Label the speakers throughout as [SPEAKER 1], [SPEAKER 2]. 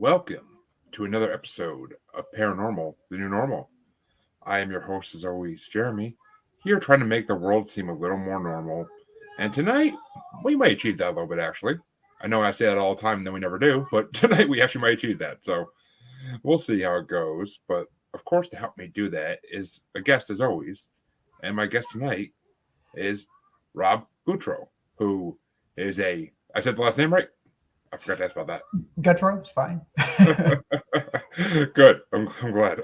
[SPEAKER 1] Welcome to another episode of Paranormal, the New Normal. I am your host, as always, Jeremy, here trying to make the world seem a little more normal. And tonight, we might achieve that a little bit, actually. I know I say that all the time, and then we never do, but tonight we actually might achieve that. So we'll see how it goes. But of course, to help me do that is a guest, as always. And my guest tonight is Rob Gutro, who is I said the last name right? I forgot to ask about
[SPEAKER 2] Gutro, it's fine.
[SPEAKER 1] that. Good. I'm glad.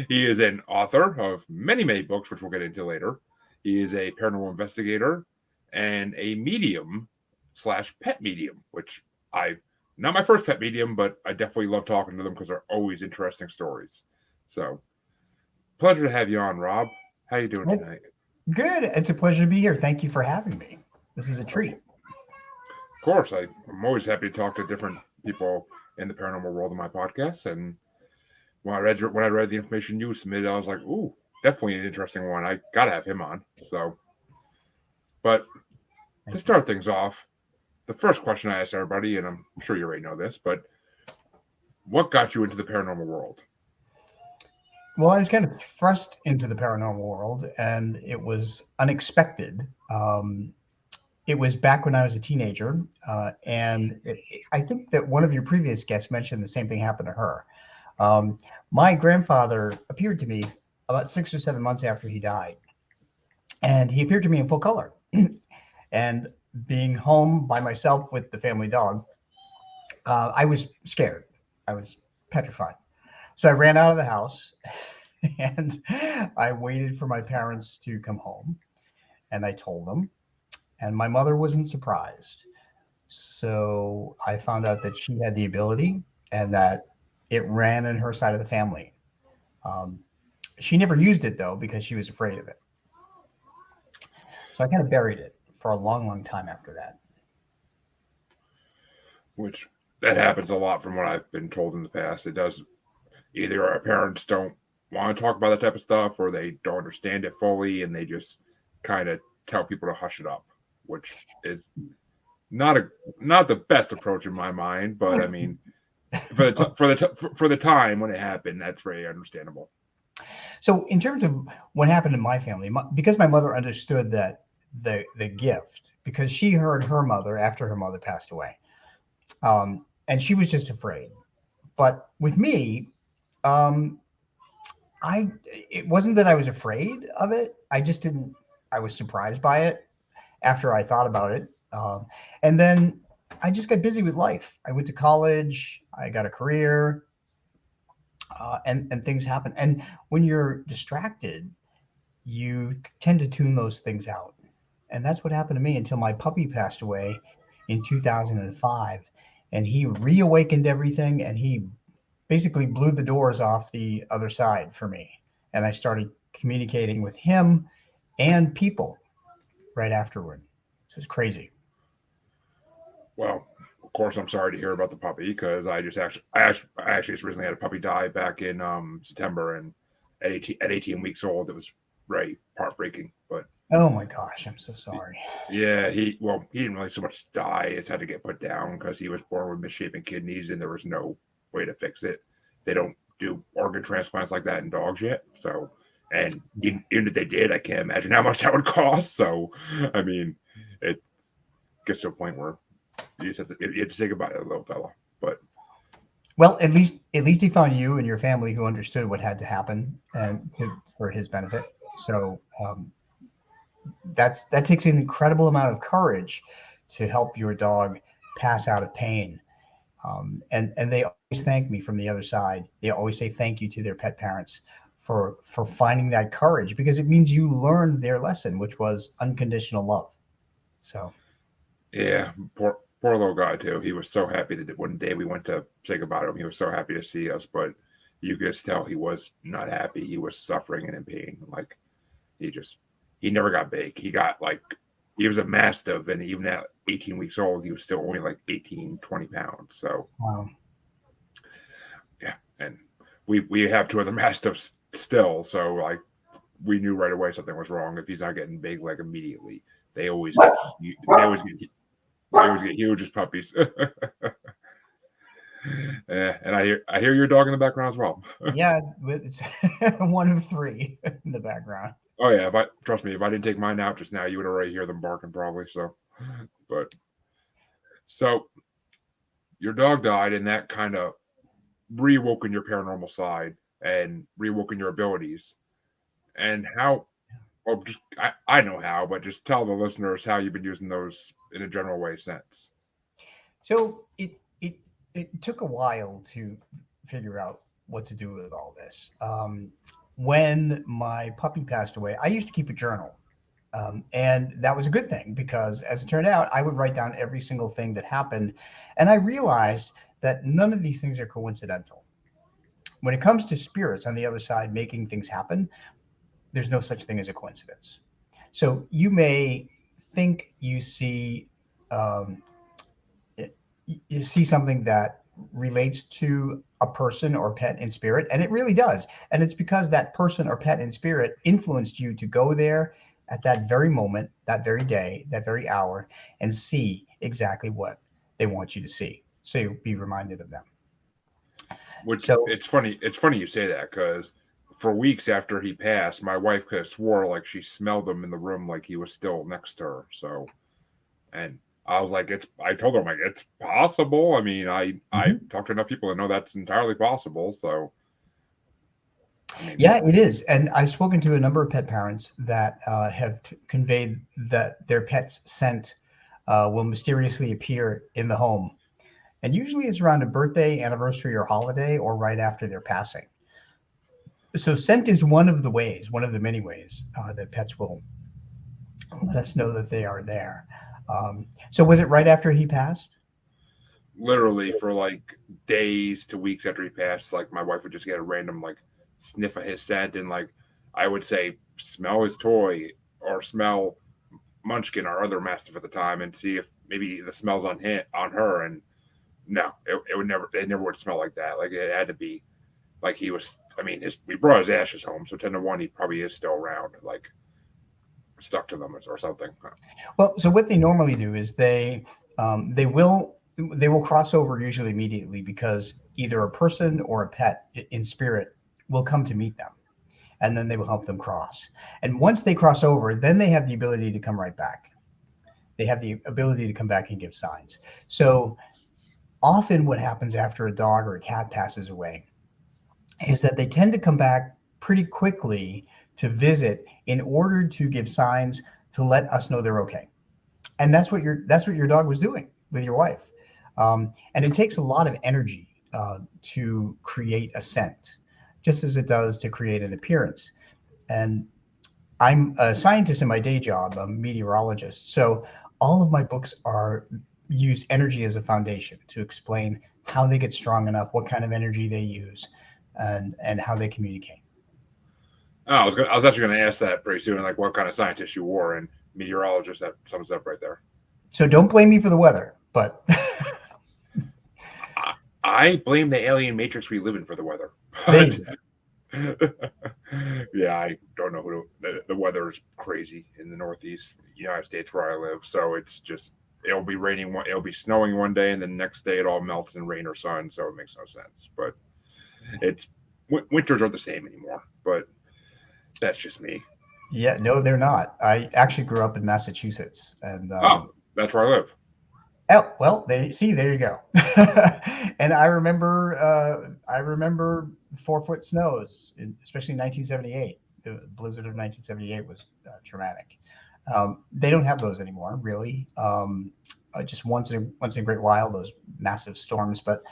[SPEAKER 1] He is an author of many, many books, which we'll get into later. He is a paranormal investigator and a medium slash pet medium, which not my first pet medium, but I definitely love talking to them because they're always interesting stories. So, pleasure to have you on, Rob. How you doing
[SPEAKER 2] Well,
[SPEAKER 1] tonight?
[SPEAKER 2] good. It's a pleasure to be here. Thank you for having me. This is a
[SPEAKER 1] Of
[SPEAKER 2] treat.
[SPEAKER 1] course, I'm always happy to talk to different people in the paranormal world of my podcast, and when I read the information you submitted, I was like, "Ooh, definitely an interesting one. I gotta have him on." So, but to
[SPEAKER 2] Thank you.
[SPEAKER 1] start things off, the first question I ask everybody, and I'm sure you already know this, but what got you into the paranormal world?
[SPEAKER 2] Well, I was kind of thrust into the paranormal world, and it was unexpected. It was back when I was a teenager, I think that one of your previous guests mentioned the same thing happened to her. Um, my grandfather appeared to me about 6 or 7 months after he died, and he appeared to me in full color. And being home by myself with the family dog, I was scared. I was petrified. So I ran out of the house and I waited for my parents to come home and I told them. And my mother wasn't surprised. So I found out that she had the ability and that it ran in her side of the family. Um, she never used it though because she was afraid of it. So I kind of buried it for a long, long time after that.
[SPEAKER 1] Which that happens a lot from what I've been told in the past. It does either our parents don't want to talk about that type of stuff, or they don't understand it fully, and they just kind of tell people to hush it up, which is not a not the best approach in my mind. But I mean, for the time when it happened, that's very understandable.
[SPEAKER 2] So, in terms of what happened in my family, because my mother understood that the gift, because she heard her mother after her mother passed away, and she was just afraid. But with me, um, I it wasn't that I was afraid of it. I just didn't. I was surprised by it after I thought about it, and then I just got busy with life. I went to college. I got a career, and things happen. And when you're distracted, you tend to tune those things out. And that's what happened to me until my puppy passed away in 2005. And he reawakened everything and he basically blew the doors off the other side for me. And I started communicating with him and people right afterward. So it's crazy.
[SPEAKER 1] Well, of course, I'm sorry to hear about the puppy because I actually just recently had a puppy die back in September, and at 18 weeks old, it was very heartbreaking. But
[SPEAKER 2] Oh my gosh, I'm so sorry.
[SPEAKER 1] yeah, he didn't really so much die as had to get put down because he was born with misshapen kidneys, and there was no way to fix it. They don't do organ transplants like that in dogs yet. So, and even if they did, I can't imagine how much that would cost. So, I mean, it gets to a point where you have to say goodbye to the little fella. But
[SPEAKER 2] Well, at least he found you and your family who understood what had to happen and for his benefit. So that takes an incredible amount of courage to help your dog pass out of pain. And they always thank me from the other side. They always say thank you to their pet parents for finding that courage because it means you learned their lesson, which was unconditional love. So
[SPEAKER 1] yeah, poor little guy too. He was so happy that one day we went to say goodbye to him. He was so happy to see us, but you could just tell he was not happy. He was suffering and in pain. Like he just he never got big. He was a mastiff, and even at 18 weeks old, he was still only like 18, 20 pounds. So
[SPEAKER 2] um,
[SPEAKER 1] yeah, and we have two other mastiffs still. So like we knew right away something was wrong if he's not getting big like immediately. They always get they always get huge as puppies. And I hear your dog in the background as well.
[SPEAKER 2] Yeah, it's one of three in the background.
[SPEAKER 1] Oh yeah, but trust me, if I didn't take mine out just now, you would already hear them barking probably. So, but so your dog died, and that kind of reawoken your paranormal side and reawoken your abilities. And how? Well, just I know how, but just tell the listeners how you've been using those in a general way since.
[SPEAKER 2] So it took a while to figure out what to do with all this. When my puppy passed away, I used to keep a journal. And that was a good thing because, as it turned out, I would write down every single thing that happened. And I realized that none of these things are coincidental. When it comes to spirits on the other side making things happen, there's no such thing as a coincidence. So you may think um, you see something that relates to a person or pet in spirit, and it really does. And it's because that person or pet in spirit influenced you to go there at that very moment, that very day, that very hour, and see exactly what they want you to see. So you'll be reminded of them.
[SPEAKER 1] Which
[SPEAKER 2] So
[SPEAKER 1] it's funny. It's funny you say that because for weeks after he passed, my wife could have swore like she smelled him in the room, like he was still next to her. So, and I was like, it's. I told her, I'm like, it's possible. I mean, I
[SPEAKER 2] mhm.
[SPEAKER 1] talked to enough people to know that's entirely possible. So, I mean,
[SPEAKER 2] Yeah, it is. And I've spoken to a number of pet parents that have conveyed that their pet's scent will mysteriously appear in the home. And usually it's around a birthday, anniversary, or holiday, or right after their passing. So scent is one of the ways, one of the many ways that pets will let us know that they are there. So was it right after he passed?
[SPEAKER 1] literally for like days to weeks after he passed, like my wife would just get a random like sniff of his scent, and like I would say, smell his toy or smell Munchkin, our other mastiff at the time, and see if maybe the smells on him on her. And no, it would never. It never would smell like that. Like it had to be like he was. I mean, we brought his ashes home, so 10 to 1, he probably is still around, like stuck to them or something.
[SPEAKER 2] Well, so what they normally do is they will cross over usually immediately because either a person or a pet in spirit will come to meet them, and then they will help them cross. And once they cross over, then they have the ability to come right back. They have the ability to come back and give signs. So often, what happens after a dog or a cat passes away is that they tend to come back pretty quickly to visit in order to give signs to let us know they're okay. And that's what your dog was doing with your wife. And it takes a lot of energy to create a scent, just as it does to create an appearance. And I'm a scientist in my day job. I'm a meteorologist, so all of my books are use energy as a foundation to explain how they get strong enough, what kind of energy they use, and how they communicate.
[SPEAKER 1] Oh, I was actually going to ask that pretty soon, like what kind of scientist you were, and meteorologist. That sums it up right there.
[SPEAKER 2] So don't blame me for the weather, but
[SPEAKER 1] I, I blame the alien matrix we live in for the weather,
[SPEAKER 2] there
[SPEAKER 1] but
[SPEAKER 2] you go.
[SPEAKER 1] yeah, I don't know the weather is crazy in the Northeast United States where I live. So it's just it'll be raining it'll be snowing one day, and then the next day it all melts in rain or sun. So it makes no sense. But it's winters aren't the same anymore. But that's just me.
[SPEAKER 2] Yeah, no, they're not. I actually grew up in Massachusetts, and
[SPEAKER 1] Oh, that's where I live.
[SPEAKER 2] oh well, they see there you go. And I remember 4 foot snows, especially in 1978. The blizzard of 1978 was traumatic. They don't have those anymore, really. Just once in a great while, those massive storms. But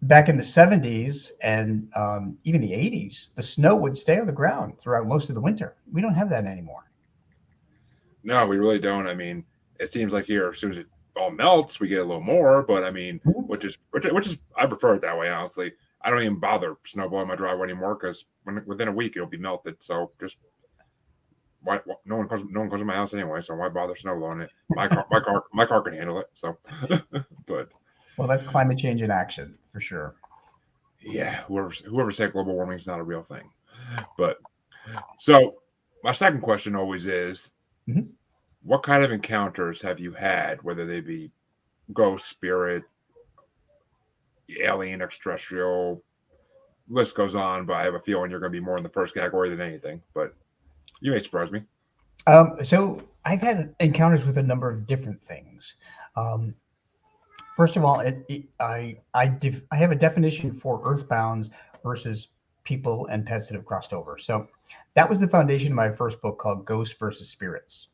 [SPEAKER 2] back in the 70s and even the 80s, the snow would stay on the ground throughout most of the winter. We don't have that anymore.
[SPEAKER 1] No, we really don't. I mean, it seems like here as soon as it all melts, we get a little more. But I mean, which is I prefer it that way. Honestly, I don't even bother snow blowing my driveway anymore because within a week it'll be melted. So just no one comes to my house anyway. So why bother snow blowing it? My car can handle it. So, but
[SPEAKER 2] Well, that's climate change in action for sure.
[SPEAKER 1] yeah, whoever said global warming is not a real thing. But so my second question always is,
[SPEAKER 2] Mhm.
[SPEAKER 1] what kind of encounters have you had, whether they be ghost, spirit, alien, extraterrestrial, list goes on. But I have a feeling you're going to be more in the first category than anything. But you may surprise me.
[SPEAKER 2] So I've had encounters with a number of different things. Um, First of all, I have a definition for earthbounds versus people and pets that have crossed over. So that was the foundation of my first book called Ghosts versus Spirits.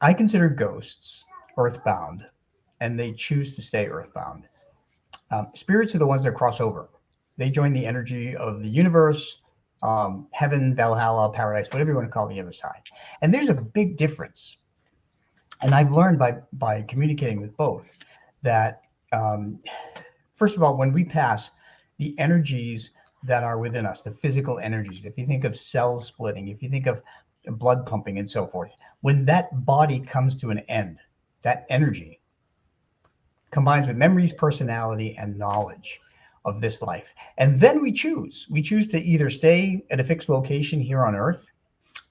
[SPEAKER 2] I consider ghosts earthbound, and they choose to stay earthbound. Spirits are the ones that cross over. They join the energy of the universe, heaven, Valhalla, paradise, whatever you want to call the other side. And there's a big difference. And I've learned by communicating with both that um, first of all, when we pass, the energies that are within us, the physical energies, if you think of cell splitting, if you think of blood pumping and so forth, when that body comes to an end, that energy combines with memories, personality, and knowledge of this life. And then we choose. We choose to either stay at a fixed location here on Earth,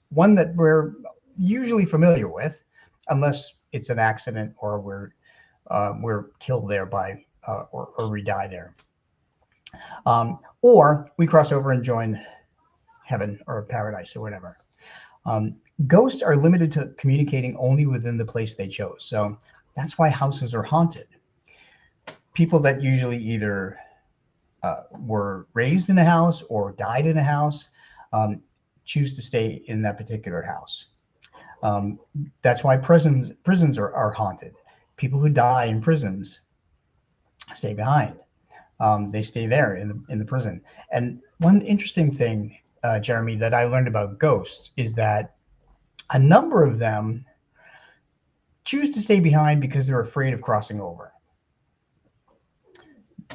[SPEAKER 2] one that we're usually familiar with, unless it's an accident or we're killed there by or we die there. Or we cross over and join heaven or paradise or whatever. Ghosts are limited to communicating only within the place they chose. So that's why houses are haunted. People that usually either were raised in a house or died in a house choose to stay in that particular house. Um, that's why prisons are haunted. People who die in prisons stay behind. They stay there in the prison. And one interesting thing, Jeremy, that I learned about ghosts is that a number of them choose to stay behind because they're afraid of crossing over.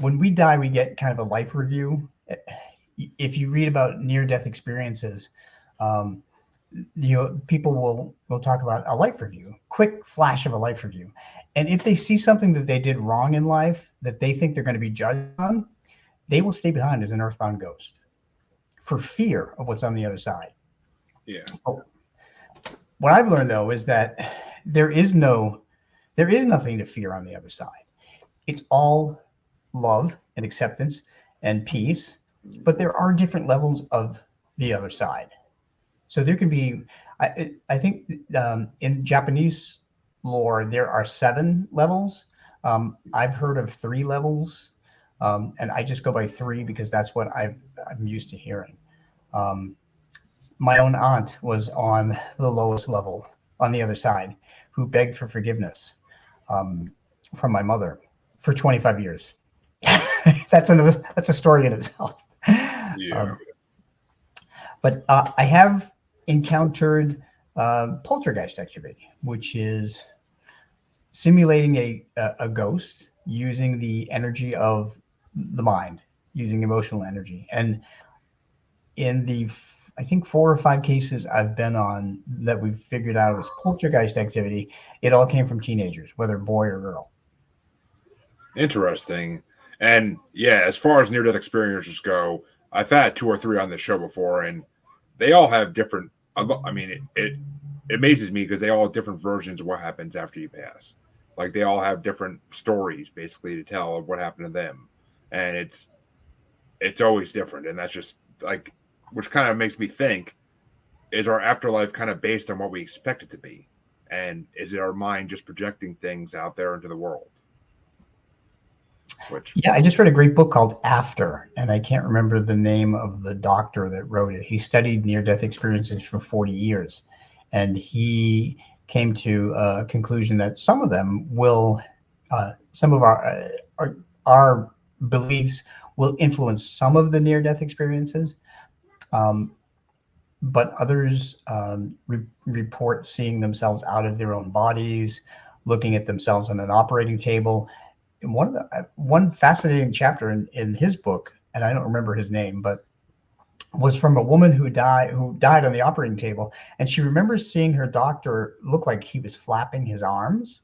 [SPEAKER 2] When we die, we get kind of a life review. If you read about near-death experiences, um, people will talk about a life review, quick flash of a life review, and if they see something that they did wrong in life that they think they're going to be judged on, they will stay behind as an earthbound ghost for fear of what's on the other side.
[SPEAKER 1] Yeah.
[SPEAKER 2] What I've learned though is that there is nothing to fear on the other side. It's all love and acceptance and peace, but there are different levels of the other side. So there can be, I think in Japanese lore, there are 7 levels. I've heard of 3 levels, and I just go by 3 because that's what I'm used to hearing. Um, my own aunt was on the lowest level on the other side, who begged for forgiveness um, from my mother for 25 years. That's a story in itself.
[SPEAKER 1] Yeah.
[SPEAKER 2] But I have encountered poltergeist activity, which is simulating a ghost using the energy of the mind, using emotional energy. And in the, I think 4 or 5 cases I've been on that we've figured out as poltergeist activity, it all came from teenagers, whether boy or girl.
[SPEAKER 1] Interesting. And yeah, as far as near death experiences go, I've had 2 or 3 on the show before, and they all have different. I mean, it amazes me because they all have different versions of what happens after you pass. Like they all have different stories basically to tell of what happened to them, and it's always different. And that's just like, which kind of makes me think: is our afterlife kind of based on what we expect it to be, and is it our mind just projecting things out there into the world? Which
[SPEAKER 2] Yeah, I just read a great book called After, and I can't remember the name of the doctor that wrote it. He studied near-death experiences for 40 years, and he came to a conclusion that some of them will, some of our beliefs will influence some of the near-death experiences, um, but others report seeing themselves out of their own bodies, looking at themselves on an operating table. One fascinating chapter in his book, and I don't remember his name, but was from a woman who died on the operating table, and she remembers seeing her doctor look like he was flapping his arms,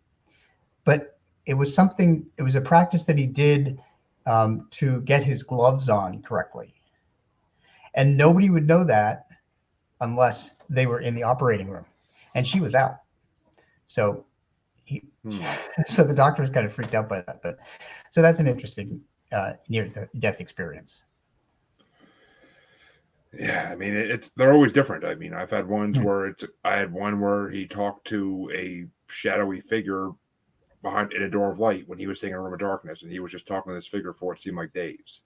[SPEAKER 2] but it was a practice that he did to get his gloves on correctly, and nobody would know that unless they were in the operating room, and she was out. So he,
[SPEAKER 1] Hmm.
[SPEAKER 2] so the doctor was kind of freaked out by that. But so that's an interesting near-death experience.
[SPEAKER 1] Yeah, I mean they're always different. I mean, I've had ones
[SPEAKER 2] Hmm.
[SPEAKER 1] where I had one where he talked to a shadowy figure behind in a door of light when he was staying in a room of darkness, and he was just talking to this figure for what seemed like days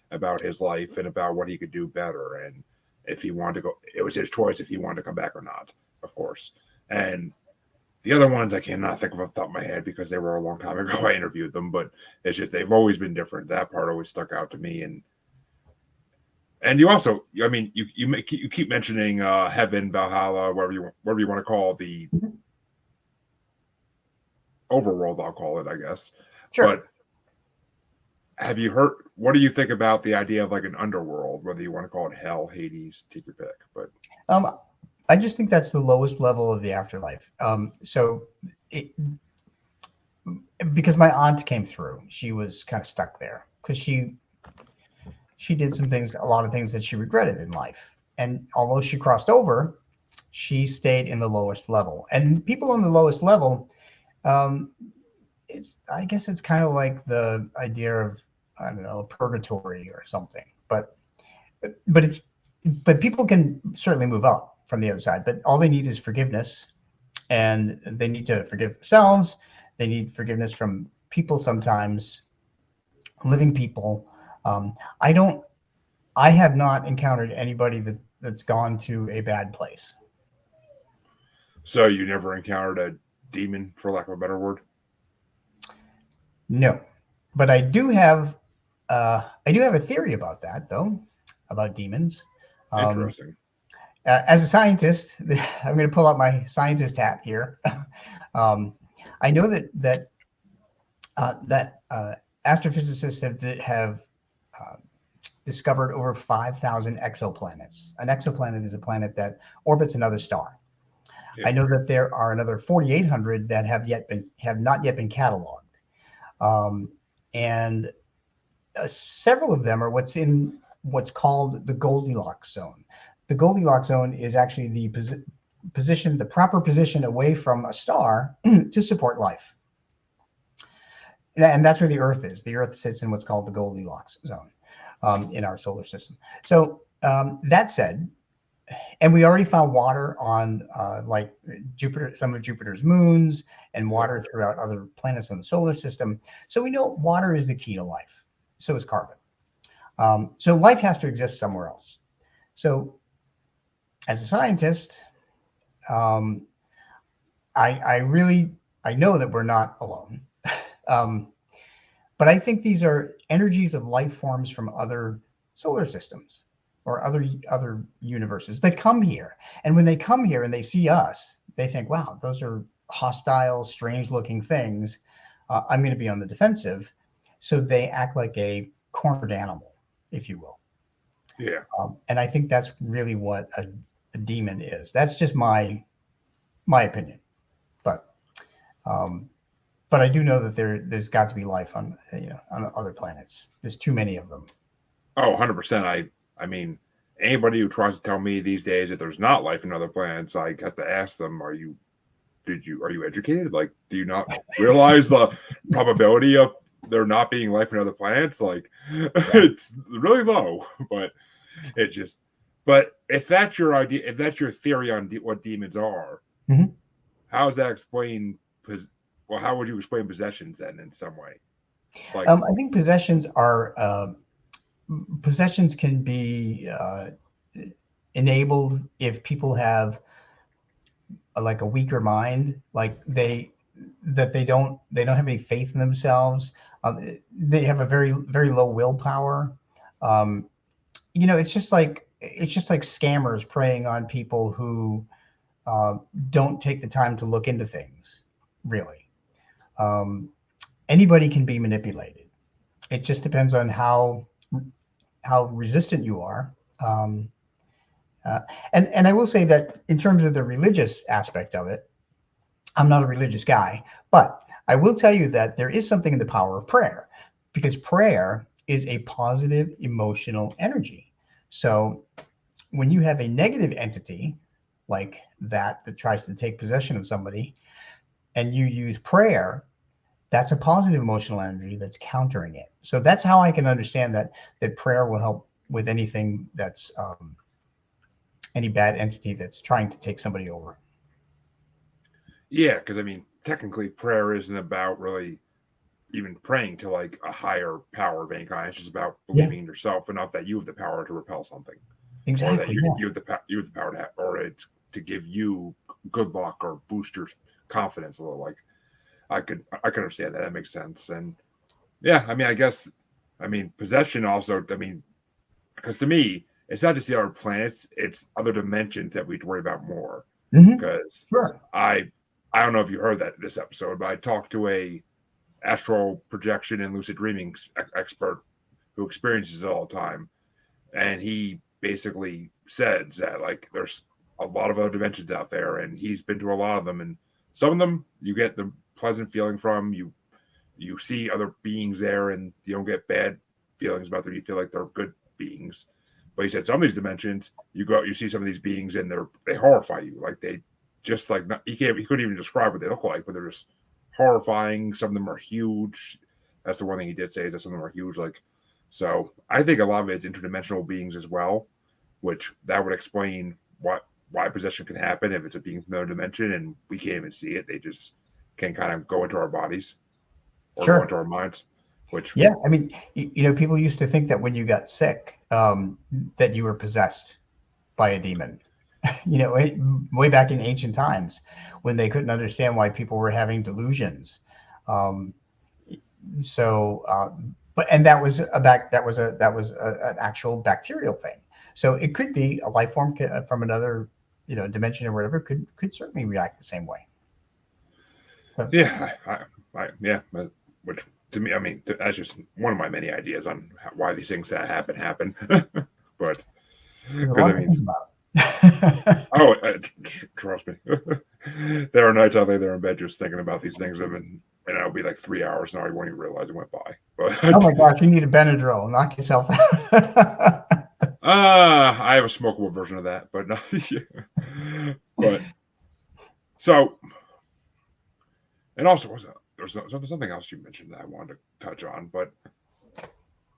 [SPEAKER 1] about his life and about what he could do better, and if he wanted to go, it was his choice if he wanted to come back or not, of course. And the other ones I cannot think of off the top of my head because they were a long time ago. I interviewed them, but it's just they've always been different. That part always stuck out to me, and you also, I mean, you keep mentioning heaven, Valhalla, whatever you want to call the overworld. I'll call it, I guess.
[SPEAKER 2] Sure.
[SPEAKER 1] But have you heard? What do you think about the idea of like an underworld? Whether you want to call it hell, Hades, take your pick. But
[SPEAKER 2] Um, I just think that's the lowest level of the afterlife. It, because my aunt came through, she was kind of stuck there because she did some things, a lot of things that she regretted in life. And although she crossed over, she stayed in the lowest level. And people on the lowest level, um, I guess it's kind of like the idea of, I don't know, purgatory or something. But it's but people can certainly move up from the other side. But all they need is forgiveness, and they need to forgive themselves. They need forgiveness from people sometimes, living people. I don't. I have not encountered anybody that's gone to a bad place.
[SPEAKER 1] so you never encountered a demon, for lack of a better word?
[SPEAKER 2] No, but I do have a theory about that though, about demons. Um,
[SPEAKER 1] Interesting.
[SPEAKER 2] as a scientist, I'm going to pull out my scientist hat here. um, I know that astrophysicists have uh, discovered over 5,000 exoplanets. An exoplanet is a planet that orbits another star.
[SPEAKER 1] Yeah.
[SPEAKER 2] I know that there are another 4,800 that have not yet been cataloged, um, and several of them are what's called the Goldilocks zone. The Goldilocks zone is actually the proper position away from a star to support life. And that's where the Earth is. The Earth sits in what's called the Goldilocks zone in our solar system. So that said, and we already found water on like Jupiter, some of Jupiter's moons, and
[SPEAKER 1] Yep.
[SPEAKER 2] water throughout other planets in the solar system. So we know water is the key to life. So is carbon. So life has to exist somewhere else. So as a scientist, um, I really I know that we're not alone. Um, but I think these are energies of life forms from other solar systems or other universes that come here. And when they come here and they see us, they think, "Wow, those are hostile, strange-looking things. I'm going to be on the defensive." So they act like a cornered animal, if you will.
[SPEAKER 1] Yeah.
[SPEAKER 2] And I think that's really what a demon is. That's just my opinion, but um, but I do know that there's got to be life on on other planets. There's too many of them.
[SPEAKER 1] Oh, 100%. I mean, anybody who tries to tell me these days that there's not life in other planets, I have to ask them, are you educated? Like, do you not realize the probability of there not being life in other planets? Like,
[SPEAKER 2] Yeah.
[SPEAKER 1] it's really low, but it just, but if that's your idea, if that's your theory on what demons are,
[SPEAKER 2] Hmm.
[SPEAKER 1] how does that explain, well, how would you explain possessions then in some way? Like,
[SPEAKER 2] I think possessions can be enabled if people have like a weaker mind, like they don't have any faith in themselves. They have a very low willpower. Um, it's just like scammers preying on people who uh, don't take the time to look into things. Really, um, anybody can be manipulated. It just depends on how resistant you are. Um, uh, and I will say that in terms of the religious aspect of it, I'm not a religious guy, but I will tell you that there is something in the power of prayer, because prayer is a positive emotional energy. So when you have a negative entity like that tries to take possession of somebody, and you use prayer, that's a positive emotional energy that's countering it. So that's how I can understand that prayer will help with anything that's any bad entity that's trying to take somebody over.
[SPEAKER 1] Yeah, because I mean, technically, prayer isn't about really even praying to like a higher power of any kind. It's just about
[SPEAKER 2] Yeah,
[SPEAKER 1] believing in yourself enough that you have the power to repel something, or that
[SPEAKER 2] exactly. Yeah,
[SPEAKER 1] you have the power to have, or it's to give you good luck or boost your confidence a little. Like I could understand that. That makes sense. And yeah, I mean, I guess I mean possession also. I mean, because to me, it's not just the other planets; it's other dimensions that we have to worry about more.
[SPEAKER 2] hmm,
[SPEAKER 1] Because
[SPEAKER 2] sure.
[SPEAKER 1] I I don't know if you heard that this episode, but I talked to a astral projection and lucid dreaming expert who experiences it all the time, and he basically says that like there's a lot of other dimensions out there, and he's been to a lot of them, and some of them you get the pleasant feeling from you see other beings there, and you don't get bad feelings about them. You feel like they're good beings. But he said some of these dimensions, you go, you see some of these beings, and they horrify you. Like they just like not, he couldn't even describe what they look like, but they're just horrifying. Some of them are huge. That's the one thing he did say is that some of them are huge. Like so, I think a lot of it is interdimensional beings as well, which that would explain why possession can happen if it's a being from another dimension and we can't even see it. They just can kind of go into our bodies or go
[SPEAKER 2] Sure.
[SPEAKER 1] into our minds, which
[SPEAKER 2] Yeah, I mean, people used to think that when you got sick, that you were possessed by a demon. Way back in ancient times, when they couldn't understand why people were having delusions. Um, so, but and that was a back that was an actual bacterial thing. So it could be a life form from another, dimension or whatever could certainly react the same way. So
[SPEAKER 1] yeah, yeah, which to me, I mean, that's just one of my many ideas on why these things that happen. But
[SPEAKER 2] there's a
[SPEAKER 1] because I
[SPEAKER 2] lot to
[SPEAKER 1] mean,
[SPEAKER 2] think about.
[SPEAKER 1] oh, trust me, there are nights I lay there in bed just thinking about these things, and it'll be like 3 hours, and I won't even realize it went by.
[SPEAKER 2] Oh
[SPEAKER 1] But
[SPEAKER 2] my gosh, you need a Benadryl. Knock yourself out.
[SPEAKER 1] I have a smokable version of that, but no, yeah. But so, and also was there's something else you mentioned that I wanted to touch on, but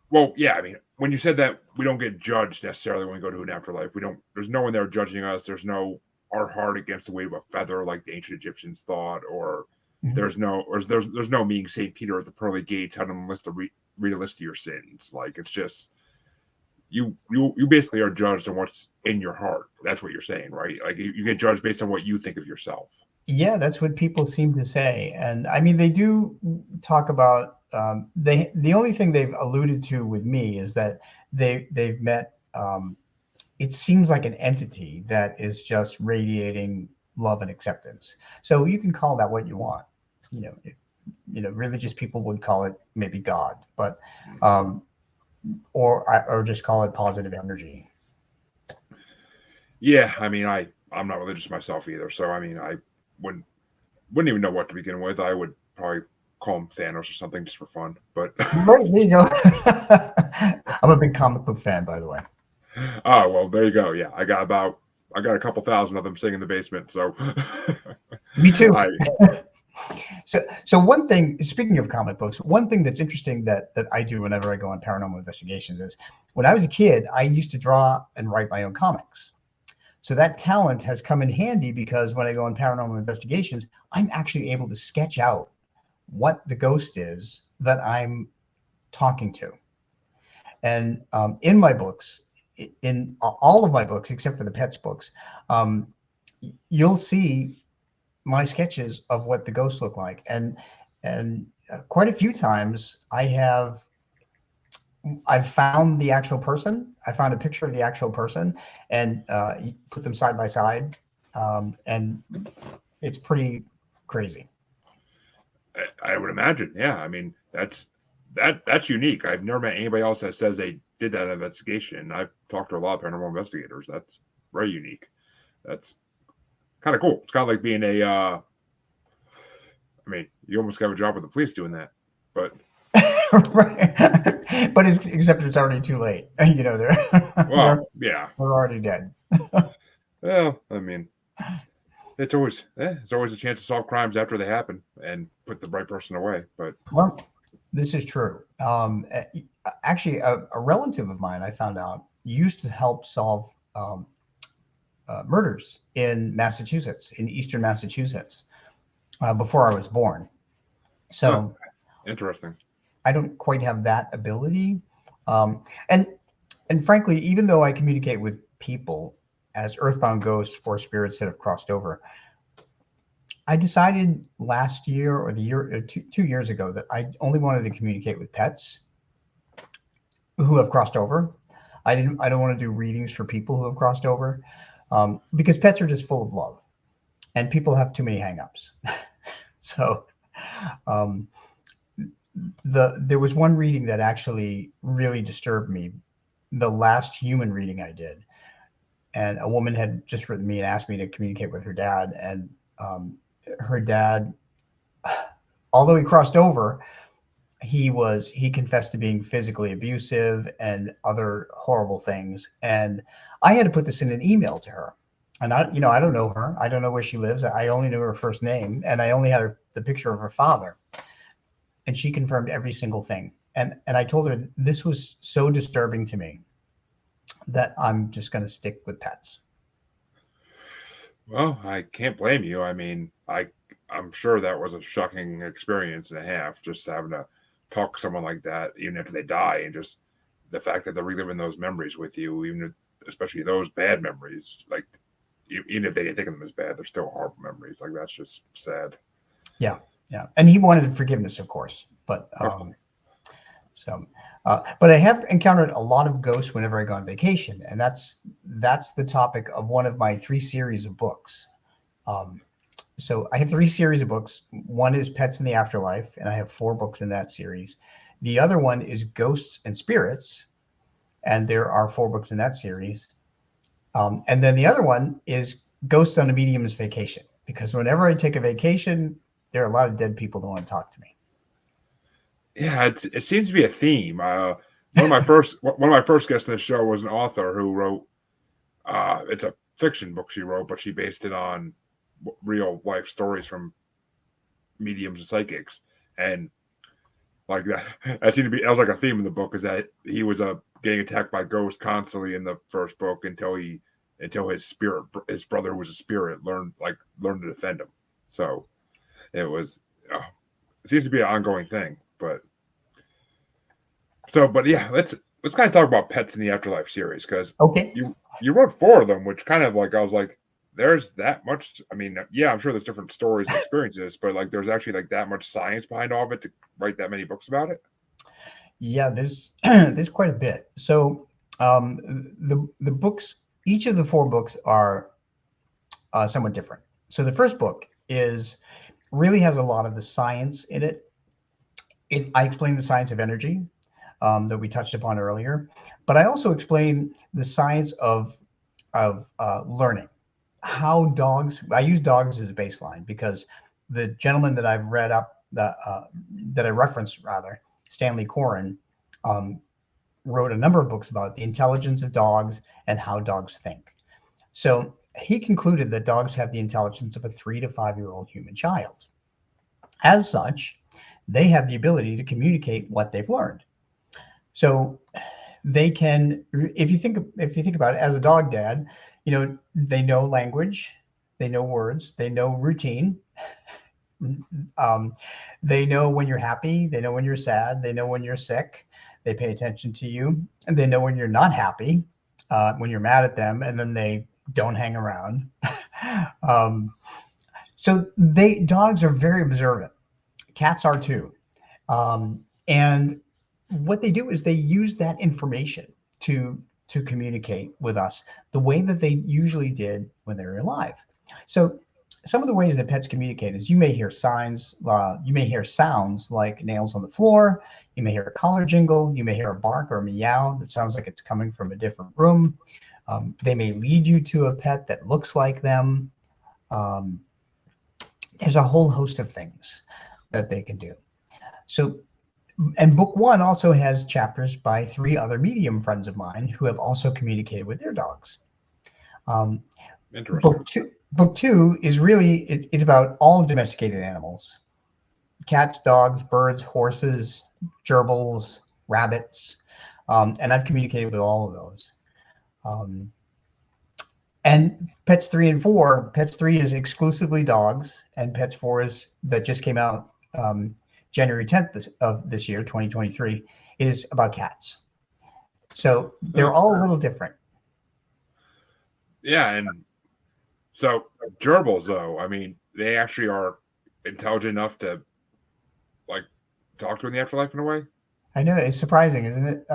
[SPEAKER 1] well, yeah, I mean, when you said that we don't get judged necessarily when we go to an afterlife, we don't. There's no one there judging us. There's no our heart against the weight of a feather like the ancient Egyptians thought, or
[SPEAKER 2] Mhm.
[SPEAKER 1] there's no meeting Saint Peter at the pearly gates having him read a list of your sins. Like it's just you basically are judged on what's in your heart. That's what you're saying, right? Like you get judged based on what you think of yourself.
[SPEAKER 2] Yeah, that's what people seem to say. And I mean, they do talk about the only thing they've alluded to with me is that they've met it seems like an entity that is just radiating love and acceptance. So you can call that what you want. You know, religious people would call it maybe God, but um, or just call it positive energy.
[SPEAKER 1] Yeah, I mean, I'm not religious myself either, so I mean, I wouldn't wouldn't even know what to begin with. I would probably call him Thanos or something just for fun. But
[SPEAKER 2] Right, there you go. I'm a big comic book fan, by the way.
[SPEAKER 1] oh well, there you go. Yeah, I got a couple thousand of them sitting in the basement. So
[SPEAKER 2] Me too.
[SPEAKER 1] I
[SPEAKER 2] So one thing, speaking of comic books, one thing that's interesting that I do whenever I go on paranormal investigations is when I was a kid, I used to draw and write my own comics. So that talent has come in handy because when I go on paranormal investigations, I'm actually able to sketch out what the ghost is that I'm talking to. And in my books, in all of my books except for the pets books, um, you'll see my sketches of what the ghosts look like, and quite a few times I've found the actual person. I found a picture of the actual person and put them side by side, and it's pretty crazy.
[SPEAKER 1] I would imagine. Yeah, I mean that's unique. I've never met anybody else that says they did that investigation. I've talked to a lot of paranormal investigators. That's very unique. That's kind of cool. It's kind of like being a. I mean, you almost got a job with the police doing that, but
[SPEAKER 2] Right. But except it's already too late. they're
[SPEAKER 1] well, yeah.
[SPEAKER 2] they're already dead.
[SPEAKER 1] Well, I mean, it's always a chance to solve crimes after they happen and put the right person away. But
[SPEAKER 2] Well, this is true. Actually, a relative of mine, I found out, used to help solve murders in Massachusetts, in Eastern Massachusetts, before I was born.
[SPEAKER 1] huh,
[SPEAKER 2] So
[SPEAKER 1] interesting.
[SPEAKER 2] I don't quite have that ability. Um, and and frankly, even though I communicate with people as earthbound ghosts or spirits that have crossed over, I decided last year or the year 2 years ago that I only wanted to communicate with pets who have crossed over. I don't want to do readings for people who have crossed over, because pets are just full of love, and people have too many hangups. So um, there was one reading that actually really disturbed me. The last human reading I did, and a woman had just written me and asked me to communicate with her dad, and her dad, although he crossed over, he confessed to being physically abusive and other horrible things. And I had to put this in an email to her. And I don't know her. I don't know where she lives. I only knew her first name, and I only had the picture of her father. And she confirmed every single thing. And I told her this was so disturbing to me that I'm just going to stick with pets.
[SPEAKER 1] Well, I can't blame you. I mean, I'm sure that was a shocking experience and a half, just having to talk to someone like that, even after they die, and just the fact that they're reliving those memories with you, even if, especially those bad memories, like even if they didn't think of them as bad, they're still horrible memories. Like that's just sad.
[SPEAKER 2] Yeah, yeah. And he wanted forgiveness, of course, but
[SPEAKER 1] Of course.
[SPEAKER 2] so, but I have encountered a lot of ghosts whenever I go on vacation, and that's the topic of one of my 3 series of books. Um, so I have 3 series of books. One is Pets in the Afterlife, and I have 4 books in that series. The other one is Ghosts and Spirits, and there are 4 books in that series. And then the other one is Ghosts on a Medium's Vacation, because whenever I take a vacation, there are a lot of dead people that want to talk to me.
[SPEAKER 1] Yeah, it seems to be a theme. One of my first guests on the show was an author who wrote. It's a fiction book she wrote, but she based it on real life stories from mediums and psychics, and like that. That was like a theme in the book is that he was getting attacked by ghosts constantly in the first book until his brother who was a spirit learned to defend him. So it was it seems to be an ongoing thing, but yeah, let's kind of talk about Pets in the Afterlife series because
[SPEAKER 2] Okay.
[SPEAKER 1] you wrote 4 of them, which kind of like I was like, there's that much. I mean, yeah, I'm sure there's different stories and experiences, but like there's actually like that much science behind all of it to write that many books about it.
[SPEAKER 2] Yeah, there's there's quite a bit. So the books, each of the 4 books are somewhat different. So the first book is really has a lot of the science in it. I explain the science of energy, that we touched upon earlier, but I also explain the science of learning. How dogs. I use dogs as a baseline because the gentleman that I've read up that I referenced rather, Stanley Coren, um, wrote a number of books about the intelligence of dogs and how dogs think. So he concluded that dogs have the intelligence of a 3 to 5 year old human child. As such, they have the ability to communicate what they've learned. So they can, if you think about it, as a dog dad, they know language, they know words, they know routine. Um, they know when you're happy, they know when you're sad, they know when you're sick, they pay attention to you, and they know when you're not happy, when you're mad at them, and then they don't hang around. um, so dogs are very observant. Cats are too. And what they do is they use that information to communicate with us the way that they usually did when they were alive. So some of the ways that pets communicate is you may hear you may hear sounds like nails on the floor, you may hear a collar jingle, you may hear a bark or a meow that sounds like it's coming from a different room. They may lead you to a pet that looks like them. Um, there's a whole host of things that they can do. So, and book 1 also has chapters by 3 other medium friends of mine who have also communicated with their dogs. Um,
[SPEAKER 1] Interesting.
[SPEAKER 2] Book two is really it's about all domesticated animals: cats, dogs, birds, horses, gerbils, rabbits, and I've communicated with all of those. Um, and Pets 3 and 4, Pets 3 is exclusively dogs, and Pets 4 is that just came out January 10th of this year, 2023, is about cats. So they're all a little different.
[SPEAKER 1] Yeah, and so gerbils, though, I mean, they actually are intelligent enough to like talk to in the afterlife in a way.
[SPEAKER 2] I know it's surprising, isn't it?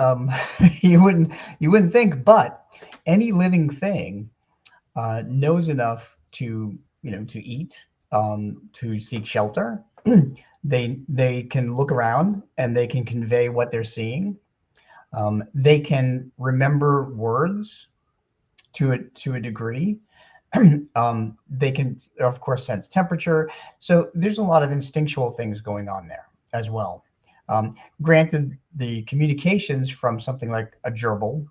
[SPEAKER 2] You wouldn't think, but any living thing knows enough to to eat, to seek shelter. They can look around and they can convey what they're seeing. They can remember words to a degree. They can, of course, sense temperature. So there's a lot of instinctual things going on there as well. Granted, the communications from something like a gerbil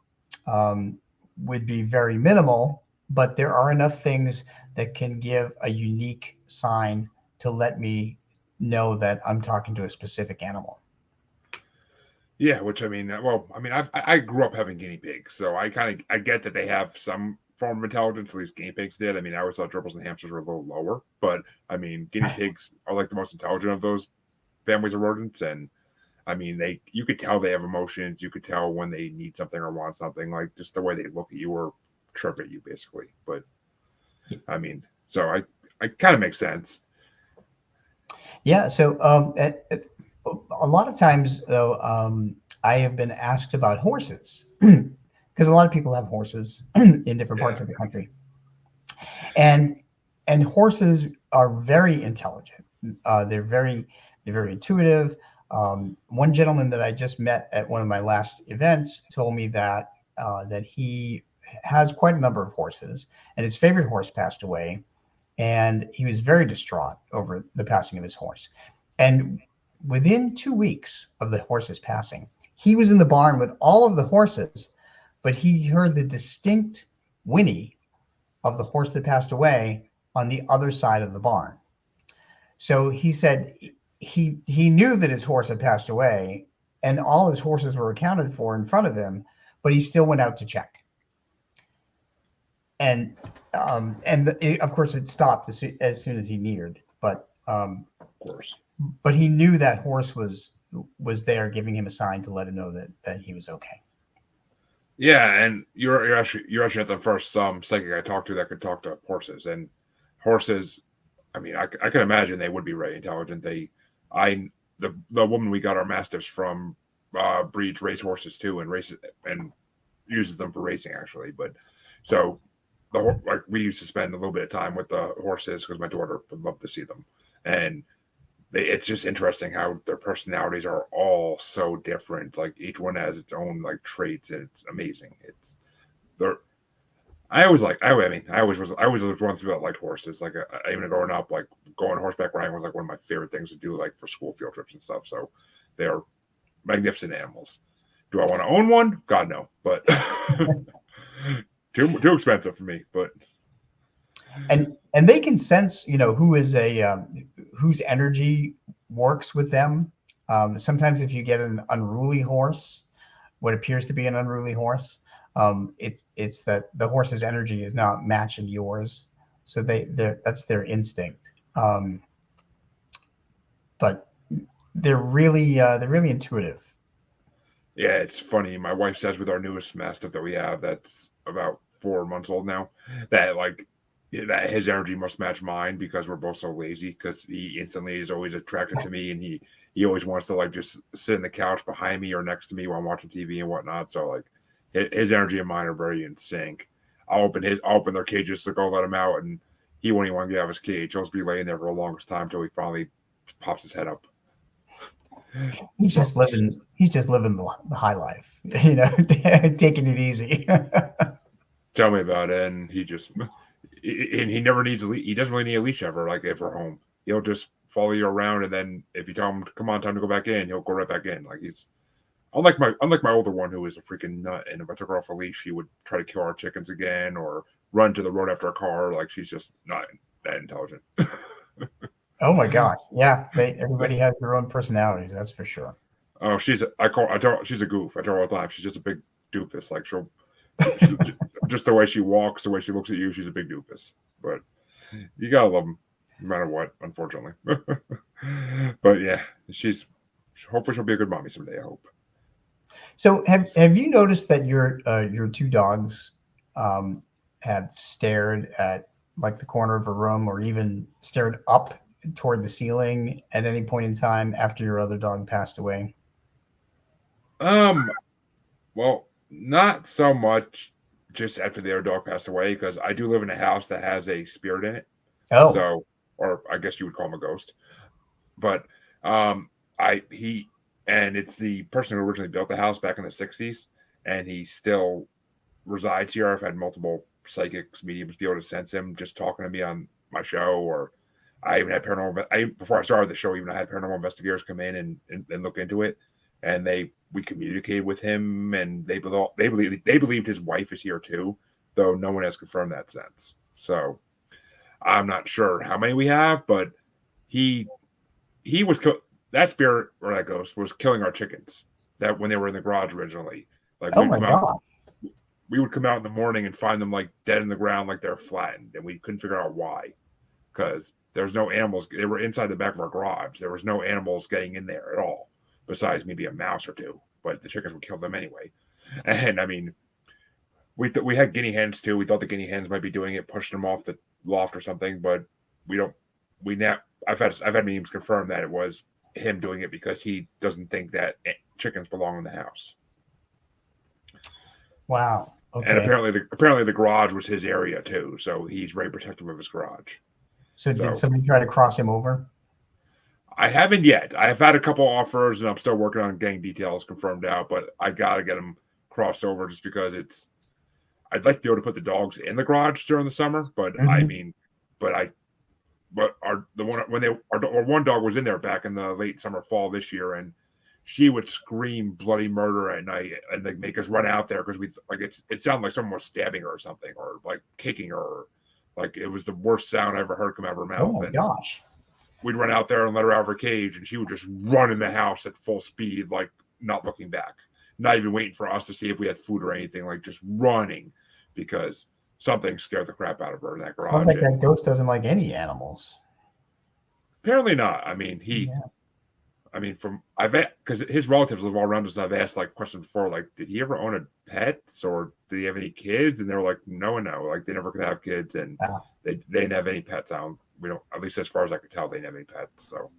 [SPEAKER 2] would be very minimal, but there are enough things that can give a unique sign to let me know that I'm talking to a specific animal.
[SPEAKER 1] Yeah, which I mean, well, I mean, I grew up having guinea pigs, so I get that they have some form of intelligence. At least guinea pigs did. I mean, I always thought gerbils and hamsters were a little lower, but I mean, guinea pigs are like the most intelligent of those families of rodents, and I mean, you could tell they have emotions. You could tell when they need something or want something, like just the way they look at you or chirp at you, basically. But I mean, so I kind of makes sense.
[SPEAKER 2] Yeah. So a lot of times, though, I have been asked about horses because a lot of people have horses in different
[SPEAKER 1] Yeah,
[SPEAKER 2] parts of the country, and and horses are very intelligent. They're very intuitive. One gentleman that I just met at one of my last events told me that he has quite a number of horses, and his favorite horse passed away, and he was very distraught over the passing of his horse. And within 2 weeks of the horse's passing, he was in the barn with all of the horses, but he heard the distinct whinny of the horse that passed away on the other side of the barn. So he said he knew that his horse had passed away and all his horses were accounted for in front of him, but he still went out to check. And of course it stopped as soon as he neared,
[SPEAKER 1] of course.
[SPEAKER 2] but he knew that horse was there giving him a sign to let him know that he was okay.
[SPEAKER 1] Yeah, and you're actually not the first psychic I talked to that could talk to horses. And horses, I mean, I can imagine they would be very intelligent. I the woman we got our mastiffs from breeds race horses too, and races and uses them for racing actually. But so like we used to spend a little bit of time with the horses because my daughter would love to see them, and it's just interesting how their personalities are all so different. Like each one has its own like traits, and it's amazing. It's they're I always was one through that liked horses. Like even growing up, like going horseback riding was like one of my favorite things to do, like for school field trips and stuff. So they are magnificent animals. Do I want to own one? God no, but too expensive for me. But
[SPEAKER 2] And they can sense who is a whose energy works with them. Sometimes if you get an unruly horse, what appears to be an unruly horse, it's that the horse's energy is not matching yours, so that's their instinct. But they're really intuitive.
[SPEAKER 1] yeah, it's funny. My wife says with our newest mastiff that we have, that's about 4 months old now, that like that his energy must match mine because we're both so lazy. Because he instantly is always attracted to me, and he always wants to like just sit in the couch behind me or next to me while I'm watching TV and whatnot. So like his energy and mine are very in sync. I'll open their cages to go let him out, and he won't even want to get out of his cage. He'll just be laying there for the longest time until he finally pops his head up.
[SPEAKER 2] He's
[SPEAKER 1] So
[SPEAKER 2] just living. He's just living the high life, taking it easy.
[SPEAKER 1] tell me about it. And he never needs a leash. He doesn't really need a leash ever. Like if we're home, he'll just follow you around, and then if you tell him, "Come on, time to go back in," he'll go right back in. Like he's Unlike my older one who was a freaking nut, and if I took her off a leash, she would try to kill our chickens again or run to the road after a car. Like she's just not that intelligent.
[SPEAKER 2] Oh my gosh. Yeah, everybody has their own personalities, that's for sure.
[SPEAKER 1] Oh, I tell her she's a goof. I tell her all the time. She's just a big doofus. Like she just the way she walks, the way she looks at you, she's a big doofus. But you gotta love them, no matter what. Unfortunately, but yeah, she's hopefully she'll be a good mommy someday. I hope.
[SPEAKER 2] So have you noticed that your two dogs um, have stared at like the corner of a room or even stared up toward the ceiling at any point in time after your other dog passed away?
[SPEAKER 1] Um, well, not so much just after the other dog passed away because I do live in a house that has a spirit in it.
[SPEAKER 2] Oh,
[SPEAKER 1] So, or I guess you would call him a ghost. But um, I he and it's the person who originally built the house back in the '60s, and he still resides here. I've had multiple psychics, mediums be able to sense him just talking to me on my show, or I even had paranormal. Before I started the show, even I had paranormal investigators come in and look into it, and we communicated with him, and they believed his wife is here too, though no one has confirmed that since. So I'm not sure how many we have, but he he was that spirit or that ghost was killing our chickens that when they were in the garage originally. Like
[SPEAKER 2] oh my God.
[SPEAKER 1] we would come out in the morning and find them like dead in the ground, like they're flattened, and we couldn't figure out why because there's no animals. They were inside the back of our garage. There was no animals getting in there at all, besides maybe a mouse or two. But the chickens would kill them anyway. And I mean, we had guinea hens too. We thought the guinea hens might be doing it, pushing them off the loft or something, but we don't. We now I've had memes confirm that it was him doing it because he doesn't think that chickens belong in the house.
[SPEAKER 2] Wow.
[SPEAKER 1] And
[SPEAKER 2] Okay.
[SPEAKER 1] apparently the garage was his area too, so he's very protective of his garage.
[SPEAKER 2] So did
[SPEAKER 1] So
[SPEAKER 2] somebody try to cross him over?
[SPEAKER 1] I haven't yet. I've had a couple offers, and I'm still working on getting details confirmed out. But I gotta get them crossed over just because it's. I'd like to be able to put the dogs in the garage during the summer, but I
[SPEAKER 2] Hmm.
[SPEAKER 1] mean, but I but our the one when they our one dog was in there back in the late summer fall this year, and she would scream bloody murder at night and like make us run out there because we like it sounded like someone was stabbing her or something or like kicking her. Or, like it was the worst sound I ever heard come out of her
[SPEAKER 2] Oh
[SPEAKER 1] mouth,
[SPEAKER 2] my
[SPEAKER 1] and
[SPEAKER 2] gosh.
[SPEAKER 1] we'd run out there and let her out of her cage, and she would just run in the house at full speed, like not looking back, not even waiting for us to see if we had food or anything, like just running because something scared the crap out of her in that
[SPEAKER 2] Sounds
[SPEAKER 1] garage.
[SPEAKER 2] like
[SPEAKER 1] And
[SPEAKER 2] that ghost doesn't like any animals.
[SPEAKER 1] apparently not. I mean,
[SPEAKER 2] Yeah.
[SPEAKER 1] from I've because his relatives live all around us. And I've asked like questions before, like, did he ever own a pets or did he have any kids? And they were like, no, no, like they never could have kids, and
[SPEAKER 2] Ah,
[SPEAKER 1] they didn't have any pets. We don't, at least as far as I could tell, they didn't have any pets. So,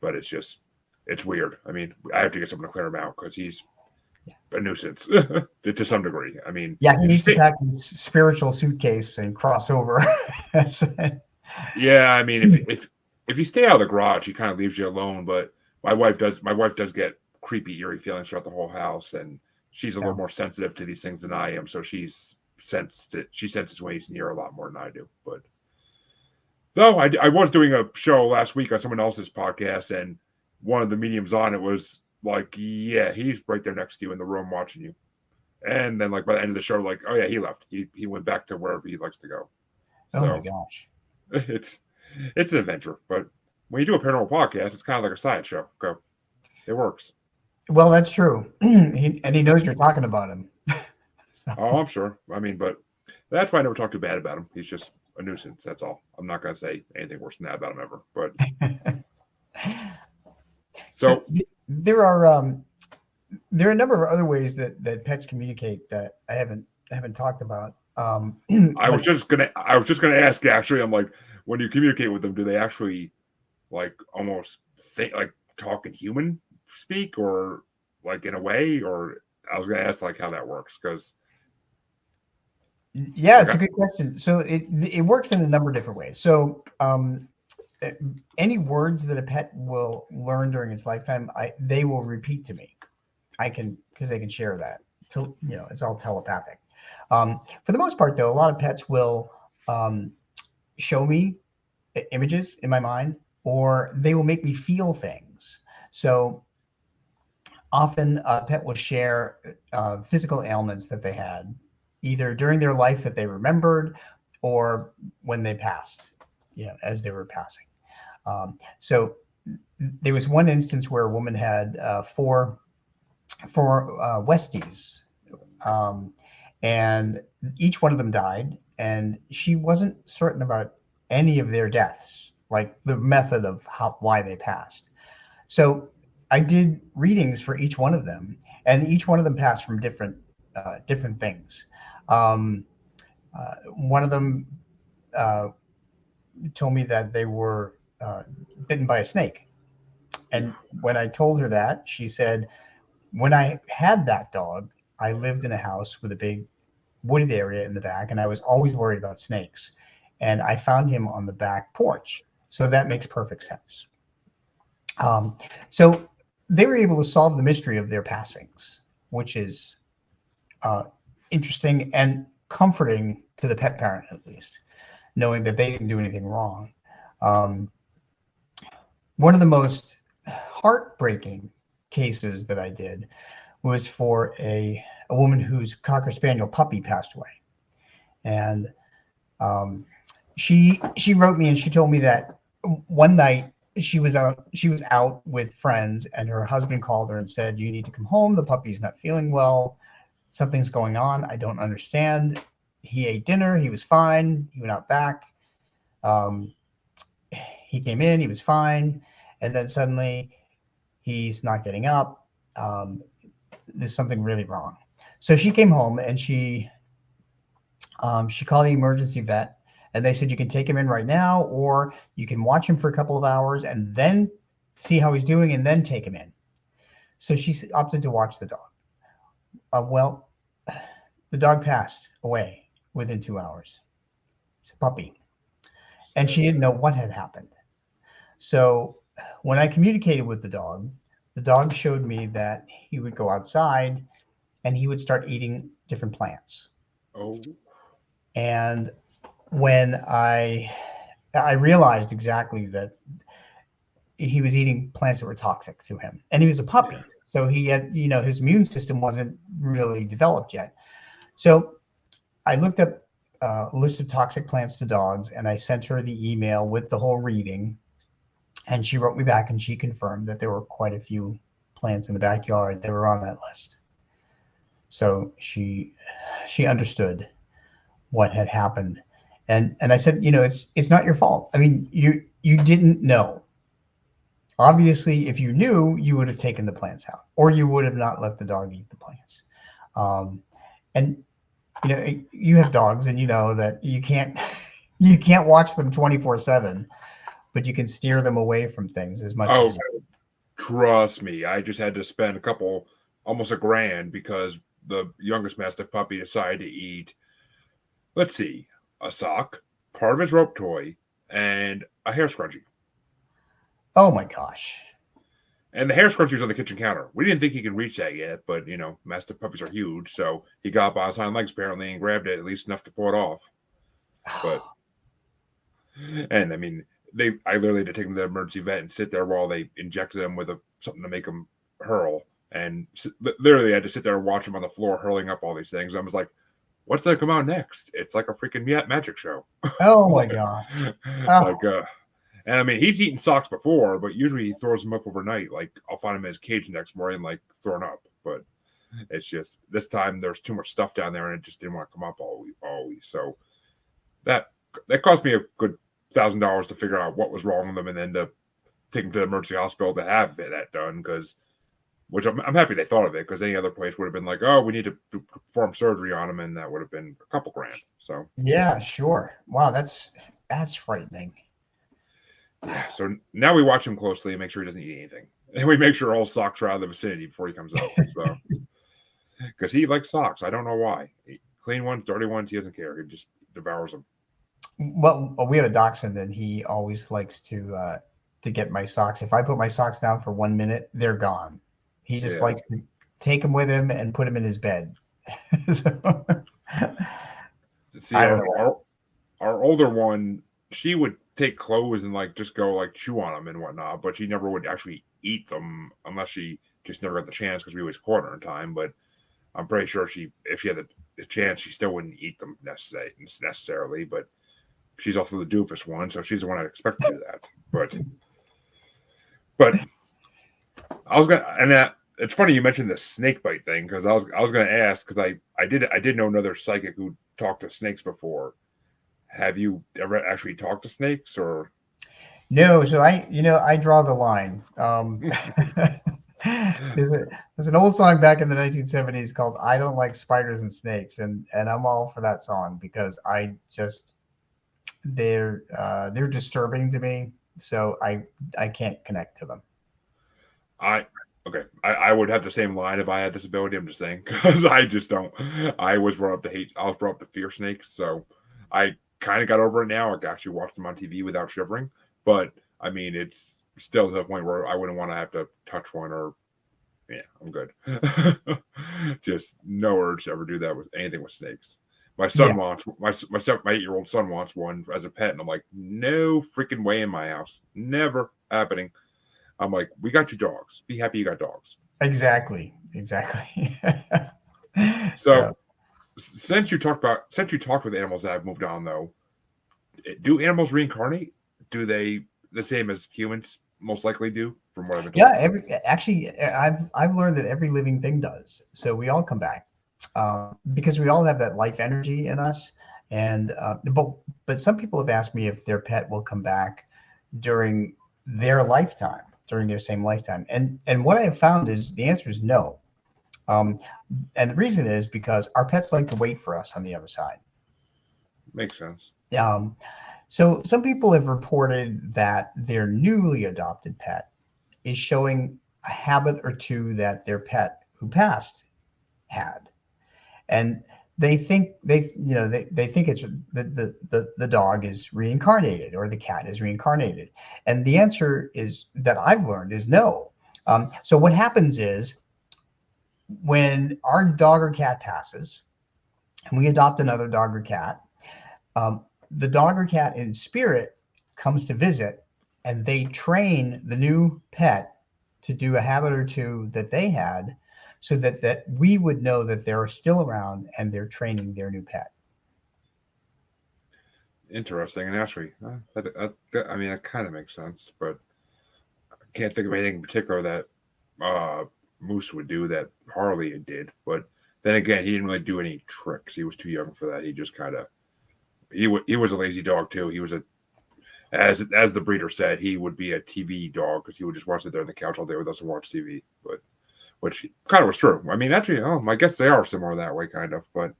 [SPEAKER 1] but it's weird. I mean, I have to get someone to clear him out because he's
[SPEAKER 2] yeah.
[SPEAKER 1] a nuisance to some degree. I mean,
[SPEAKER 2] Yeah, he
[SPEAKER 1] if you
[SPEAKER 2] needs to
[SPEAKER 1] stay,
[SPEAKER 2] pack his spiritual suitcase and cross over.
[SPEAKER 1] yeah, I mean, if you stay out of the garage, he kind of leaves you alone. But my wife does get creepy, eerie feelings throughout the whole house, and she's a
[SPEAKER 2] Yeah.
[SPEAKER 1] little more sensitive to these things than I am. So she senses when he's near a lot more than I do. But though I was doing a show last week on someone else's podcast, and one of the mediums on it was like, yeah, he's right there next to you in the room watching you. And then like by the end of the show, like, oh yeah, he left. He went back to wherever he likes to go.
[SPEAKER 2] Oh my
[SPEAKER 1] So
[SPEAKER 2] gosh.
[SPEAKER 1] it's it's an adventure. But when you do a paranormal podcast, it's kind of like a science show. Go, it works.
[SPEAKER 2] Well, that's true. And he knows you're talking about him. So,
[SPEAKER 1] Oh, I'm sure. I mean, but that's why I never talk too bad about him. He's just a nuisance. That's all. I'm not gonna say anything worse than that about him ever. But
[SPEAKER 2] so
[SPEAKER 1] so
[SPEAKER 2] there are a number of other ways that pets communicate that I haven't talked about. Like
[SPEAKER 1] I was just gonna ask actually. I'm like, when you communicate with them, do they actually like almost think like talk in human speak or like in a way? Or I was gonna ask like how that works because
[SPEAKER 2] yeah,
[SPEAKER 1] like
[SPEAKER 2] it's a good question. So it works in a number of different ways. So uh, any words that a pet will learn during its lifetime, they will repeat to me. I can because they can share that. It's all telepathic. For the most part, though, a lot of pets will um, show me images in my mind, or they will make me feel things. So often a pet will share physical ailments that they had, either during their life that they remembered or when they passed, as they were passing. So there was one instance where a woman had four Westies, um, and each one of them died, and she wasn't certain about any of their deaths, like the method of why they passed. So I did readings for each one of them, and each one of them passed from different things. Um, One of them uh, told me that they were bitten by a snake, and when I told her that, she said, "When I had that dog, I lived in a house with a big wooded area in the back, and I was always worried about snakes. And I found him on the back porch, so that makes perfect sense." Um, so they were able to solve the mystery of their passings, which is uh, interesting and comforting to the pet parent, at least, knowing that they didn't do anything wrong. Um, One of the most heartbreaking cases that I did was for a woman whose Cocker Spaniel puppy passed away. And she wrote me and she told me that one night she was out with friends and her husband called her and said, "You need to come home. The puppy's not feeling well. Something's going on. I don't understand." He ate dinner. He was fine. He went out back. Um, he came in. He was fine. And then suddenly he's not getting up. There's something really wrong. So she came home and she called the emergency vet, and they said you can take him in right now, or you can watch him for a couple of hours and then see how he's doing and then take him in. So she opted to watch the dog. Well, the dog passed away within 2 hours. It's a puppy. And she didn't know what had happened. So when I communicated with the dog showed me that he would go outside and he would start eating different plants.
[SPEAKER 1] Oh,
[SPEAKER 2] And when I realized exactly that he was eating plants that were toxic to him, and he was a puppy, so he had, his immune system wasn't really developed yet. So I looked up a list of toxic plants to dogs, and I sent her the email with the whole reading, and she wrote me back and she confirmed that there were quite a few plants in the backyard that were on that list. So she understood what had happened. And I said, it's not your fault. I mean, you didn't know. Obviously, if you knew, you would have taken the plants out, or you would have not let the dog eat the plants. Um, and you have dogs, and you know that you can't you can't watch them 24/7, but you can steer them away from things as much
[SPEAKER 1] oh,
[SPEAKER 2] as.
[SPEAKER 1] trust me. I just had to spend almost $1,000 because the youngest Mastiff puppy decided to eat, let's see, a sock, part of his rope toy, and a hair scrunchie.
[SPEAKER 2] Oh my gosh.
[SPEAKER 1] And the hair scrunchie was on the kitchen counter. We didn't think he could reach that yet, but Mastiff puppies are huge, so he got up on his hind legs apparently and grabbed it at least enough to pull it off. But and I mean, I literally had to take him to the emergency vet and sit there while they injected him with something to make him hurl, and literally I had to sit there and watch him on the floor hurling up all these things. I was like, "What's gonna come out next?" It's like a freaking magic show.
[SPEAKER 2] Oh my gosh. Oh,
[SPEAKER 1] like And I mean, he's eaten socks before, but usually he throws them up overnight. Like I'll find him in his cage the next morning, like thrown up. But it's just this time there's too much stuff down there, and it just didn't want to come up always. So that cost me a good $1,000 to figure out what was wrong with them, and then to take him to the emergency hospital to have that done. Which I'm happy they thought of it, because any other place would have been like, oh, we need to perform surgery on him, and that would have been a couple grand. So
[SPEAKER 2] yeah, sure. Wow, that's frightening.
[SPEAKER 1] yeah, so now we watch him closely and make sure he doesn't eat anything. And we make sure all socks are out of the vicinity before he comes up. So, because he likes socks, I don't know why. Clean ones, dirty ones, he doesn't care. He just devours them.
[SPEAKER 2] Well, we have a dachshund, and he always likes to get my socks. If I put my socks down for 1 minute, they're gone. He just likes to take them with him and put them in his bed. So,
[SPEAKER 1] See,
[SPEAKER 2] I don't know.
[SPEAKER 1] our older one, she would take clothes and like just go like chew on them and whatnot, but she never would actually eat them unless she just never got the chance because we always caught her in time. But I'm pretty sure if she had the chance, she still wouldn't eat them necessarily. But she's also the doofus one, so she's the one I'd expect to do that. But I was gonna, and that it's funny you mentioned the snake bite thing because I was gonna ask because I did know another psychic who talked to snakes before. Have you ever actually talked to snakes or?
[SPEAKER 2] No, so I draw the line. There's an old song back in the 1970s called "I Don't Like Spiders and Snakes," and I'm all for that song because I just they're disturbing to me, so I can't connect to them.
[SPEAKER 1] I okay. I would have the same line if I had this ability. I'm just saying because I just don't. I was brought up to hate. I was brought up to fear snakes, so I kind of got over it now. I can actually watch them on TV without shivering. But I mean, it's still to the point where I wouldn't want to have to touch one or yeah, I'm good. Just no urge to ever do that with anything with snakes. My
[SPEAKER 2] Yeah,
[SPEAKER 1] son wants my 8-year-old son wants one as a pet, and I'm like, no freaking way in my house, never happening. I'm like, we got you dogs. Be happy you got dogs.
[SPEAKER 2] exactly.
[SPEAKER 1] So
[SPEAKER 2] So
[SPEAKER 1] since you talked with animals that have moved on though, do animals reincarnate? Do they the same as humans most likely do, from what I've been
[SPEAKER 2] yeah,
[SPEAKER 1] told?
[SPEAKER 2] I've learned that every living thing does. So we all come back because we all have that life energy in us. And but some people have asked me if their pet will come back during their lifetime, during their same lifetime. And what I have found is the answer is no. Um, and the reason is because our pets like to wait for us on the other side.
[SPEAKER 1] Makes sense.
[SPEAKER 2] Um, so some people have reported that their newly adopted pet is showing a habit or two that their pet who passed had. And they think it's the dog is reincarnated or the cat is reincarnated. And the answer is that I've learned is no. So what happens is when our dog or cat passes and we adopt another dog or cat, the dog or cat in spirit comes to visit and they train the new pet to do a habit or two that they had so that we would know that they're still around and they're training their new pet.
[SPEAKER 1] Interesting. And actually, I mean, that kind of makes sense, but I can't think of anything in particular that uh, Moose would do that Harley did. But then again, he didn't really do any tricks. He was too young for that. He just kind of he was a lazy dog too. He was a as the breeder said, he would be a TV dog because he would just watch it there on the couch all day with us and watch TV. But which kind of was true. I mean, actually, I guess they are similar that way, kind of. But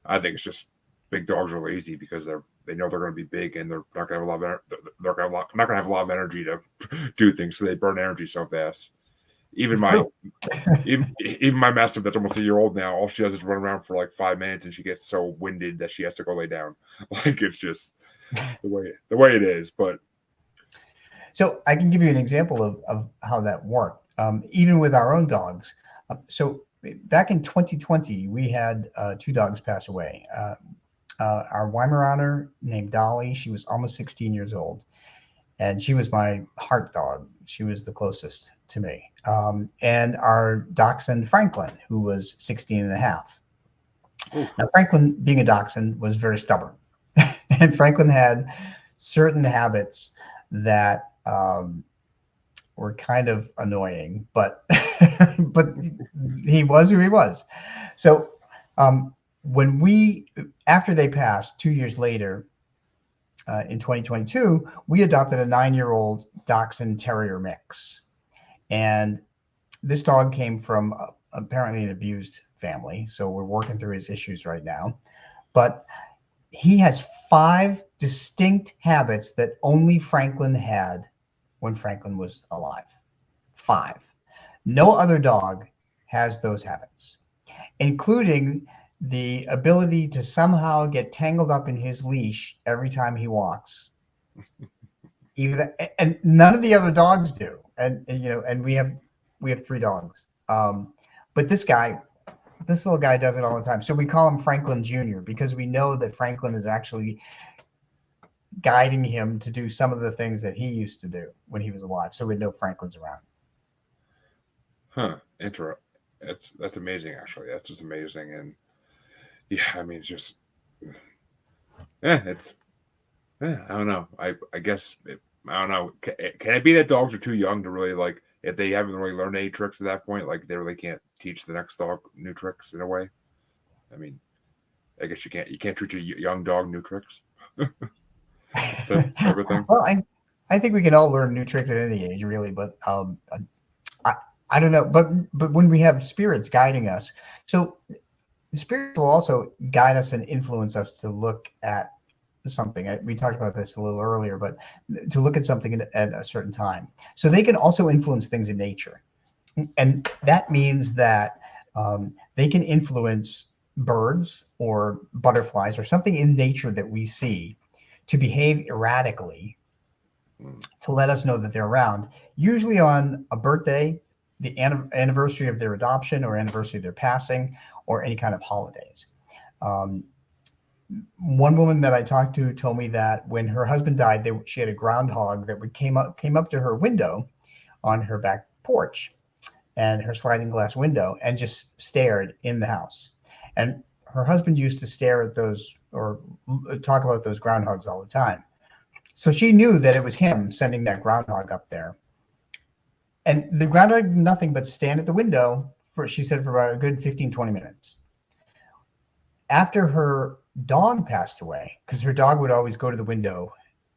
[SPEAKER 1] I think it's just big dogs are lazy because they know they're going to be big and they're not going to have a lot of not going to have a lot of energy to do things, so they burn energy so fast. Even my
[SPEAKER 2] True.
[SPEAKER 1] even my mastiff that's almost a year old now, all she does is run around for like 5 minutes and she gets so winded that she has to go lay down. Like it's just the way it is. But
[SPEAKER 2] So I can give you an example of how that worked, even with our own dogs. So back in 2020, we had two dogs pass away. Our Weimaraner named Dolly, she was almost 16 years old, and she was my heart dog. She was the closest to me. And our dachshund Franklin, who was 16 and a half.
[SPEAKER 1] oof,
[SPEAKER 2] Now, Franklin, being a dachshund, was very stubborn. And Franklin had certain habits that were kind of annoying, but but he was who he was. So when we after they passed 2 years later, in 2022, we adopted a 9-year-old Dachshund Terrier mix, and this dog came from apparently an abused family. So we're working through his issues right now, but he has 5 distinct habits that only Franklin had when Franklin was alive. 5. No other dog has those habits, including the ability to somehow get tangled up in his leash every time he walks. And none of the other dogs do. And we have 3 dogs. But this little guy does it all the time. So we call him Franklin Jr. because we know that Franklin is actually guiding him to do some of the things that he used to do when he was alive. So we know Franklin's around.
[SPEAKER 1] Huh. That's amazing. Actually, that's just amazing. And yeah, I mean, it's just it's I don't know. I guess I don't know. Can it be that dogs are too young to really like if they haven't really learned any tricks at that point, like they really can't teach the next dog new tricks in a way? I mean, I guess you can't teach a young dog new tricks type of thing.
[SPEAKER 2] Well, I think we can all learn new tricks at any age, really. But I I don't know. But when we have spirits guiding us, so the spirits will also guide us and influence us to look at something. We talked about this a little earlier, but to look at something at a certain time. So they can also influence things in nature, and that means that they can influence birds or butterflies or something in nature that we see to behave erratically
[SPEAKER 1] Mm.
[SPEAKER 2] to let us know that they're around, usually on a birthday, the anniversary of their adoption or anniversary of their passing, or any kind of holidays. Um, One woman that I talked to told me that when her husband died, she had a groundhog that would came up to her window on her back porch and her sliding glass window and just stared in the house. And her husband used to stare at those or talk about those groundhogs all the time. So she knew that it was him sending that groundhog up there. And the groundhog did nothing but stand at the window for, she said, for about a good 15, 20 minutes. After her dog passed away, because her dog would always go to the window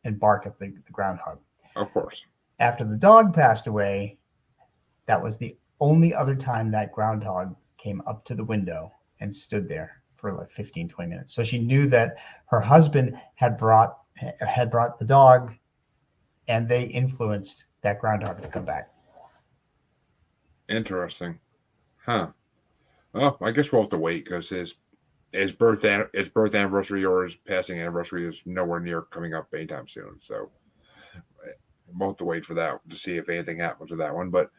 [SPEAKER 2] and bark at the groundhog.
[SPEAKER 1] Of course.
[SPEAKER 2] After the dog passed away, that was the only other time that groundhog came up to the window and stood there for like 15, 20 minutes. So she knew that her husband had brought the dog and they influenced that groundhog to come back.
[SPEAKER 1] Interesting. Huh. Well, I guess we'll have to wait because his birth anniversary or his passing anniversary is nowhere near coming up anytime soon. So we'll have to wait for that to see if anything happens with that one. But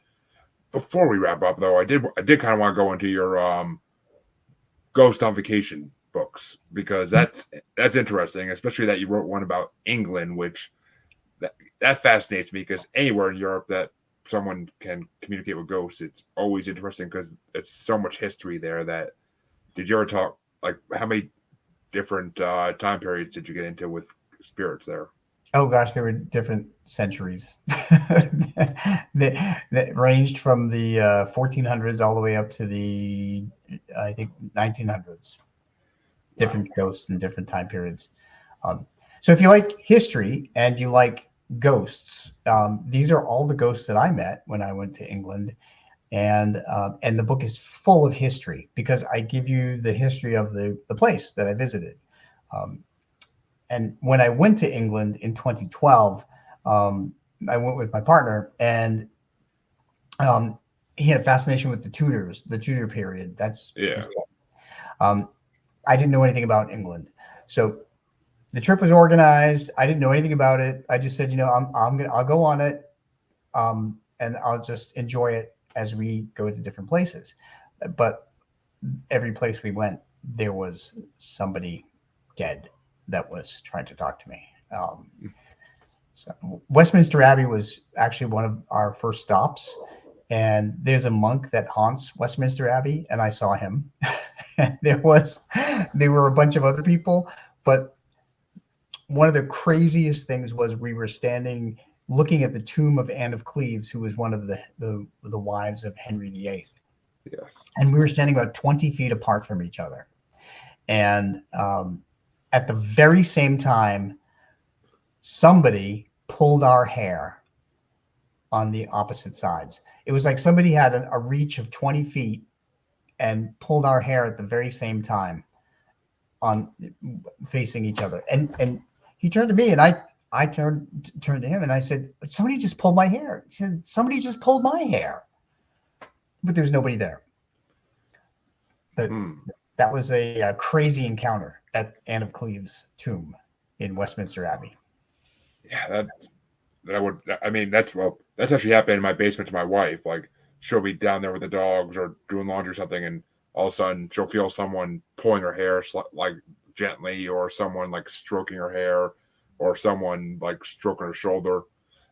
[SPEAKER 1] before we wrap up, though, I did kind of want to go into your Ghost on Vacation books because that's interesting, especially that you wrote one about England, which that fascinates me because anywhere in Europe that someone can communicate with ghosts, it's always interesting because it's so much history there. That did you ever talk like how many different time periods did you get into with spirits there?
[SPEAKER 2] Oh gosh, there were different centuries that ranged from the 1400s all the way up to the, I think, 1900s.
[SPEAKER 1] Wow.
[SPEAKER 2] Different ghosts in different time periods. So if you like history and you like ghosts, these are all the ghosts that I met when I went to England, and the book is full of history because I give you the history of the place that I visited. Um, and when I went to England in 2012, I went with my partner, and he had a fascination with the Tudors, the Tudor period. That's
[SPEAKER 1] Yeah.
[SPEAKER 2] his thing. Um, I didn't know anything about England, so the trip was organized. I didn't know anything about it. I just said, I'll go on it, and I'll just enjoy it as we go to different places. But every place we went, there was somebody dead that was trying to talk to me. So Westminster Abbey was actually one of our first stops, and there's a monk that haunts Westminster Abbey, and I saw him. There were a bunch of other people, but one of the craziest things was we were standing looking at the tomb of Anne of Cleves, who was one of the wives of Henry VIII,
[SPEAKER 1] Yes.
[SPEAKER 2] and we were standing about 20 feet apart from each other. And at the very same time, somebody pulled our hair on the opposite sides. It was like somebody had a reach of 20 feet and pulled our hair at the very same time on facing each other. And he turned to me, and I turned to him, and I said, "Somebody just pulled my hair." He said, "Somebody just pulled my hair," but there's nobody there. But
[SPEAKER 1] Hmm.
[SPEAKER 2] that was a crazy encounter at Anne of Cleves' tomb in Westminster Abbey.
[SPEAKER 1] Yeah. That would. I mean, that's actually happened in my basement to my wife. Like she'll be down there with the dogs or doing laundry or something, and all of a sudden she'll feel someone pulling her hair like gently, or someone like stroking her hair, or someone like stroking her shoulder,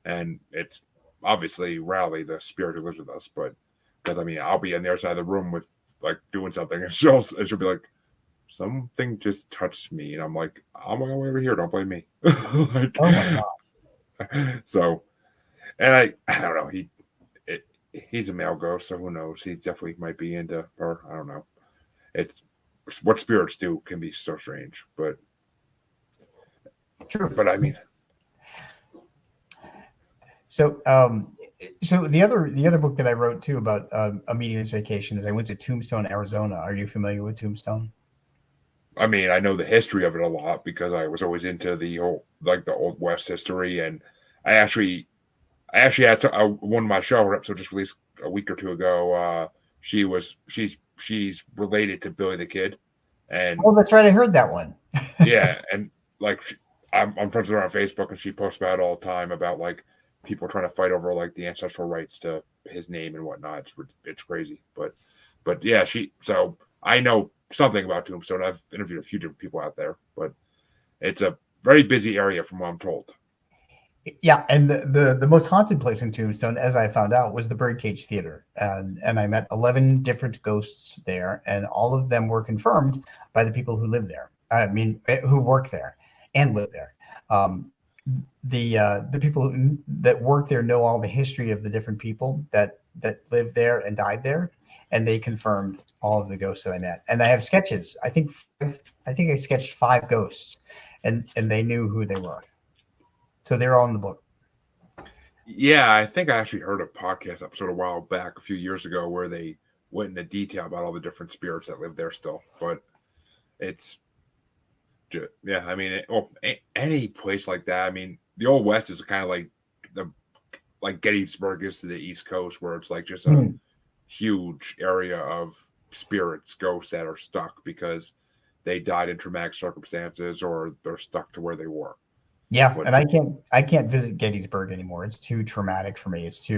[SPEAKER 1] and it's obviously Rowley, the spirit who lives with us. But Because I mean, I'll be on the other side of the room with like doing something, and she'll be like, something just touched me, and I'm like, I'm going over here. Don't blame me. Like,
[SPEAKER 2] Oh my God.
[SPEAKER 1] so, and I don't know. He's a male ghost, so who knows? He definitely might be into her. I don't know. It's what spirits do can be so strange,
[SPEAKER 2] True.
[SPEAKER 1] but I mean,
[SPEAKER 2] So, so the other book that I wrote too about a medium's vacation is I went to Tombstone, Arizona. Are you familiar with Tombstone?
[SPEAKER 1] I know the history of it a lot because I was always into the whole like the old West history, and I actually had one of my show episode just released a week or two ago. She's related to Billy the Kid, and
[SPEAKER 2] Oh, that's right. I heard that one.
[SPEAKER 1] yeah, and like I'm friends with her on Facebook, and she posts about it all the time about like people trying to fight over like the ancestral rights to his name and whatnot. It's crazy, but yeah, so I know something about Tombstone. I've interviewed a few different people out there, but it's a very busy area from what I'm told.
[SPEAKER 2] Yeah, and the most haunted place in Tombstone, as I found out, was the Birdcage Theater, and I met 11 different ghosts there, and all of them were confirmed by the people who live there. I mean, who work there and live there. Um, the people that work there know all the history of the different people that lived there and died there, and they confirmed all of the ghosts that I met. And I have sketches. I think I sketched 5 ghosts, and they knew who they were. So they're all in the book.
[SPEAKER 1] Yeah, I think I actually heard a podcast episode a while back, a few years ago, where they went into detail about all the different spirits that live there still. But it's just, yeah, I mean, any place like that. I mean, the old West is kind of like the like Gettysburg is to the East Coast, where it's like just a
[SPEAKER 2] Hmm.
[SPEAKER 1] huge area of spirits, ghosts that are stuck because they died in traumatic circumstances or they're stuck to where they were.
[SPEAKER 2] Yeah, and
[SPEAKER 1] Which,
[SPEAKER 2] I can't visit Gettysburg anymore. It's too traumatic for me. It's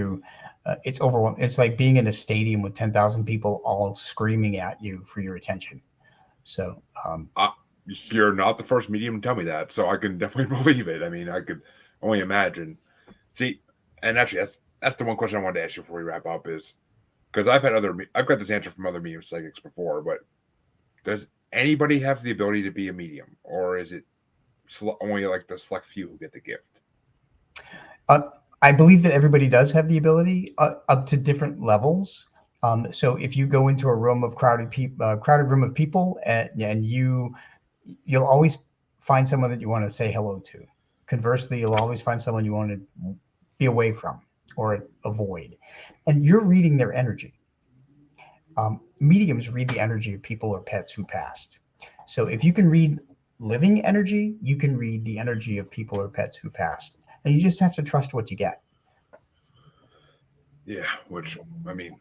[SPEAKER 2] overwhelming. It's like being in a stadium with 10,000 people all screaming at you for your attention. So,
[SPEAKER 1] uh, you're not the first medium to tell me that, so I can definitely believe it. I mean, I could only imagine. See, and actually, that's the one question I wanted to ask you before we wrap up is because I've got this answer from other medium psychics before, but does anybody have the ability to be a medium, or is it only like the select few who get the gift?
[SPEAKER 2] uh, I believe that everybody does have the ability up to different levels. So if you go into a room of crowded room of people, and you'll always find someone that you want to say hello to. Conversely, you'll always find someone you want to be away from or avoid, and you're reading their energy. Mediums read the energy of people or pets who passed. So if you can read living energy, you can read the energy of people or pets who passed, and you just have to trust what you get.
[SPEAKER 1] Yeah, which I mean,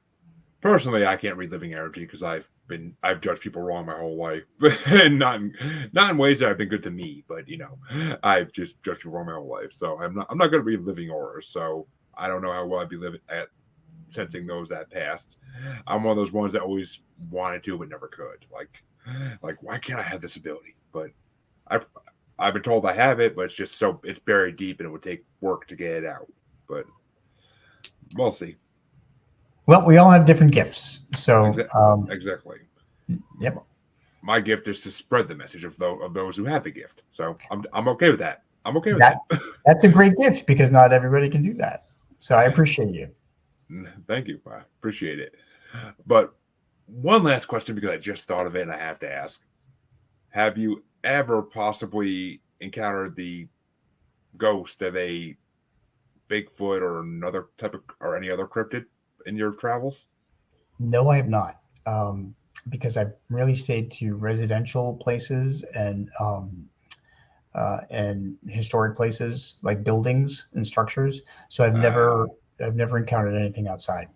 [SPEAKER 1] personally, I can't read living energy because I've judged people wrong my whole life, and not in ways that have been good to me, but I've just judged people wrong my whole life. So I'm not going to read living auras. So I don't know how well I'd be living at sensing those that passed. I'm one of those ones that always wanted to but never could. Like why can't I have this ability? But I I've been told I have it, but it's buried deep and it would take work to get it out. But we'll see.
[SPEAKER 2] Well, we all have different gifts. So,
[SPEAKER 1] Exactly.
[SPEAKER 2] yep,
[SPEAKER 1] My gift is to spread the message of those who have the gift. So I'm okay with that. I'm okay with
[SPEAKER 2] that
[SPEAKER 1] that.
[SPEAKER 2] that's a great gift because not everybody can do that. So I appreciate you.
[SPEAKER 1] Thank you. I appreciate it. But one last question because I just thought of it and I have to ask. Have you ever possibly encountered the ghost of a Bigfoot or another type of or any other cryptid in your travels?
[SPEAKER 2] No, I have not, because I've really stayed to residential places and historic places like buildings and structures. So
[SPEAKER 1] Uh,
[SPEAKER 2] I've never encountered anything outside.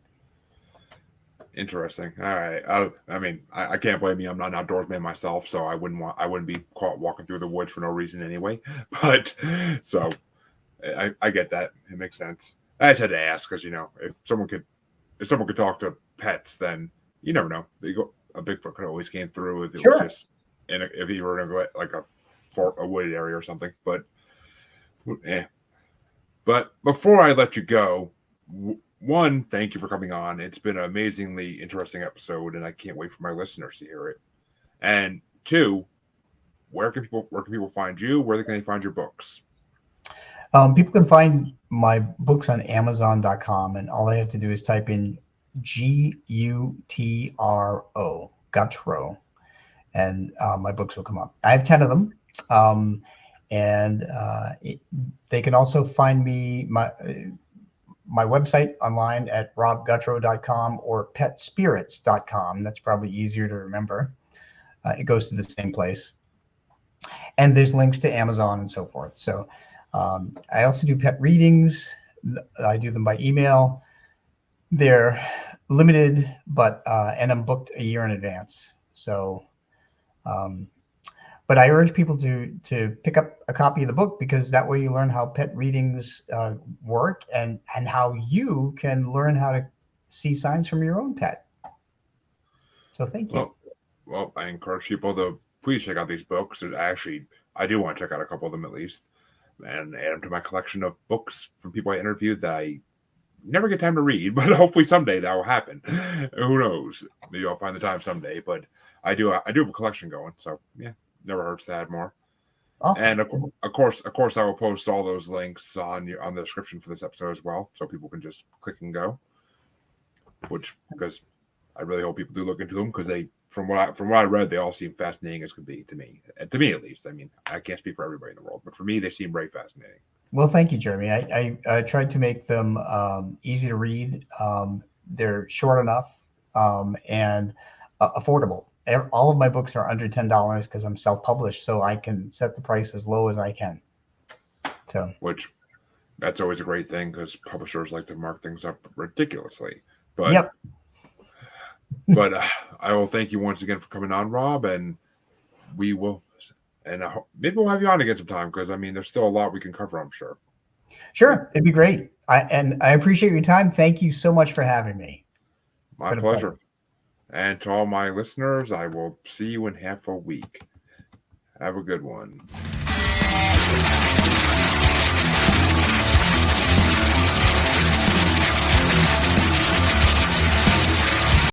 [SPEAKER 1] Interesting. All right. I mean, I can't blame you. I'm not an outdoors man myself, so I wouldn't be caught walking through the woods for no reason anyway. But so I get that. It makes sense. I just had to ask because if someone could talk to pets, then you never know. A Bigfoot could always came through if it was
[SPEAKER 2] Sure.
[SPEAKER 1] just if he were in like a wooded area or something. But before I let you go, one, thank you for coming on. It's been an amazingly interesting episode, and I can't wait for my listeners to hear it. And two, where can people find you? Where can they find your books?
[SPEAKER 2] People can find my books on Amazon.com, and all I have to do is type in Gutro, Gutro, and my books will come up. I have 10 of them. And they can also find me my website online at robgutro.com or petspirits.com. That's probably easier to remember. It goes to the same place. And there's links to Amazon and so forth. So I also do pet readings. I do them by email. They're limited, but and I'm booked a year in advance. So but I urge people to pick up a copy of the book, because that way you learn how pet readings work, and how you can learn how to see signs from your own pet. So thank you.
[SPEAKER 1] Well, I encourage people to please check out these books. I do want to check out a couple of them at least, and add them to my collection of books from people I interviewed that I never get time to read, but hopefully someday that will happen. Who knows? Maybe I'll find the time someday. But I do have a collection going, so yeah. Never hurts to add more.
[SPEAKER 2] Awesome.
[SPEAKER 1] And of course, I will post all those links on the description for this episode as well, so people can just click and go. Because I really hope people do look into them, because from what I read, they all seem fascinating as could be to me. To me, at least. I mean, I can't speak for everybody in the world, but for me, they seem very fascinating.
[SPEAKER 2] Well, thank you, Jeremy. I tried to make them easy to read. They're short enough and affordable. All of my books are under $10 because I'm self-published, so I can set the price as low as I can. So,
[SPEAKER 1] that's always a great thing, because publishers like to mark things up ridiculously. But
[SPEAKER 2] yep.
[SPEAKER 1] But I will thank you once again for coming on, Rob, and we will, and maybe we'll have you on again sometime, because I mean, there's still a lot we can cover, I'm sure.
[SPEAKER 2] Sure, it'd be great. I appreciate your time. Thank you so much for having me.
[SPEAKER 1] My pleasure. And to all my listeners, I will see you in half a week. Have a good one.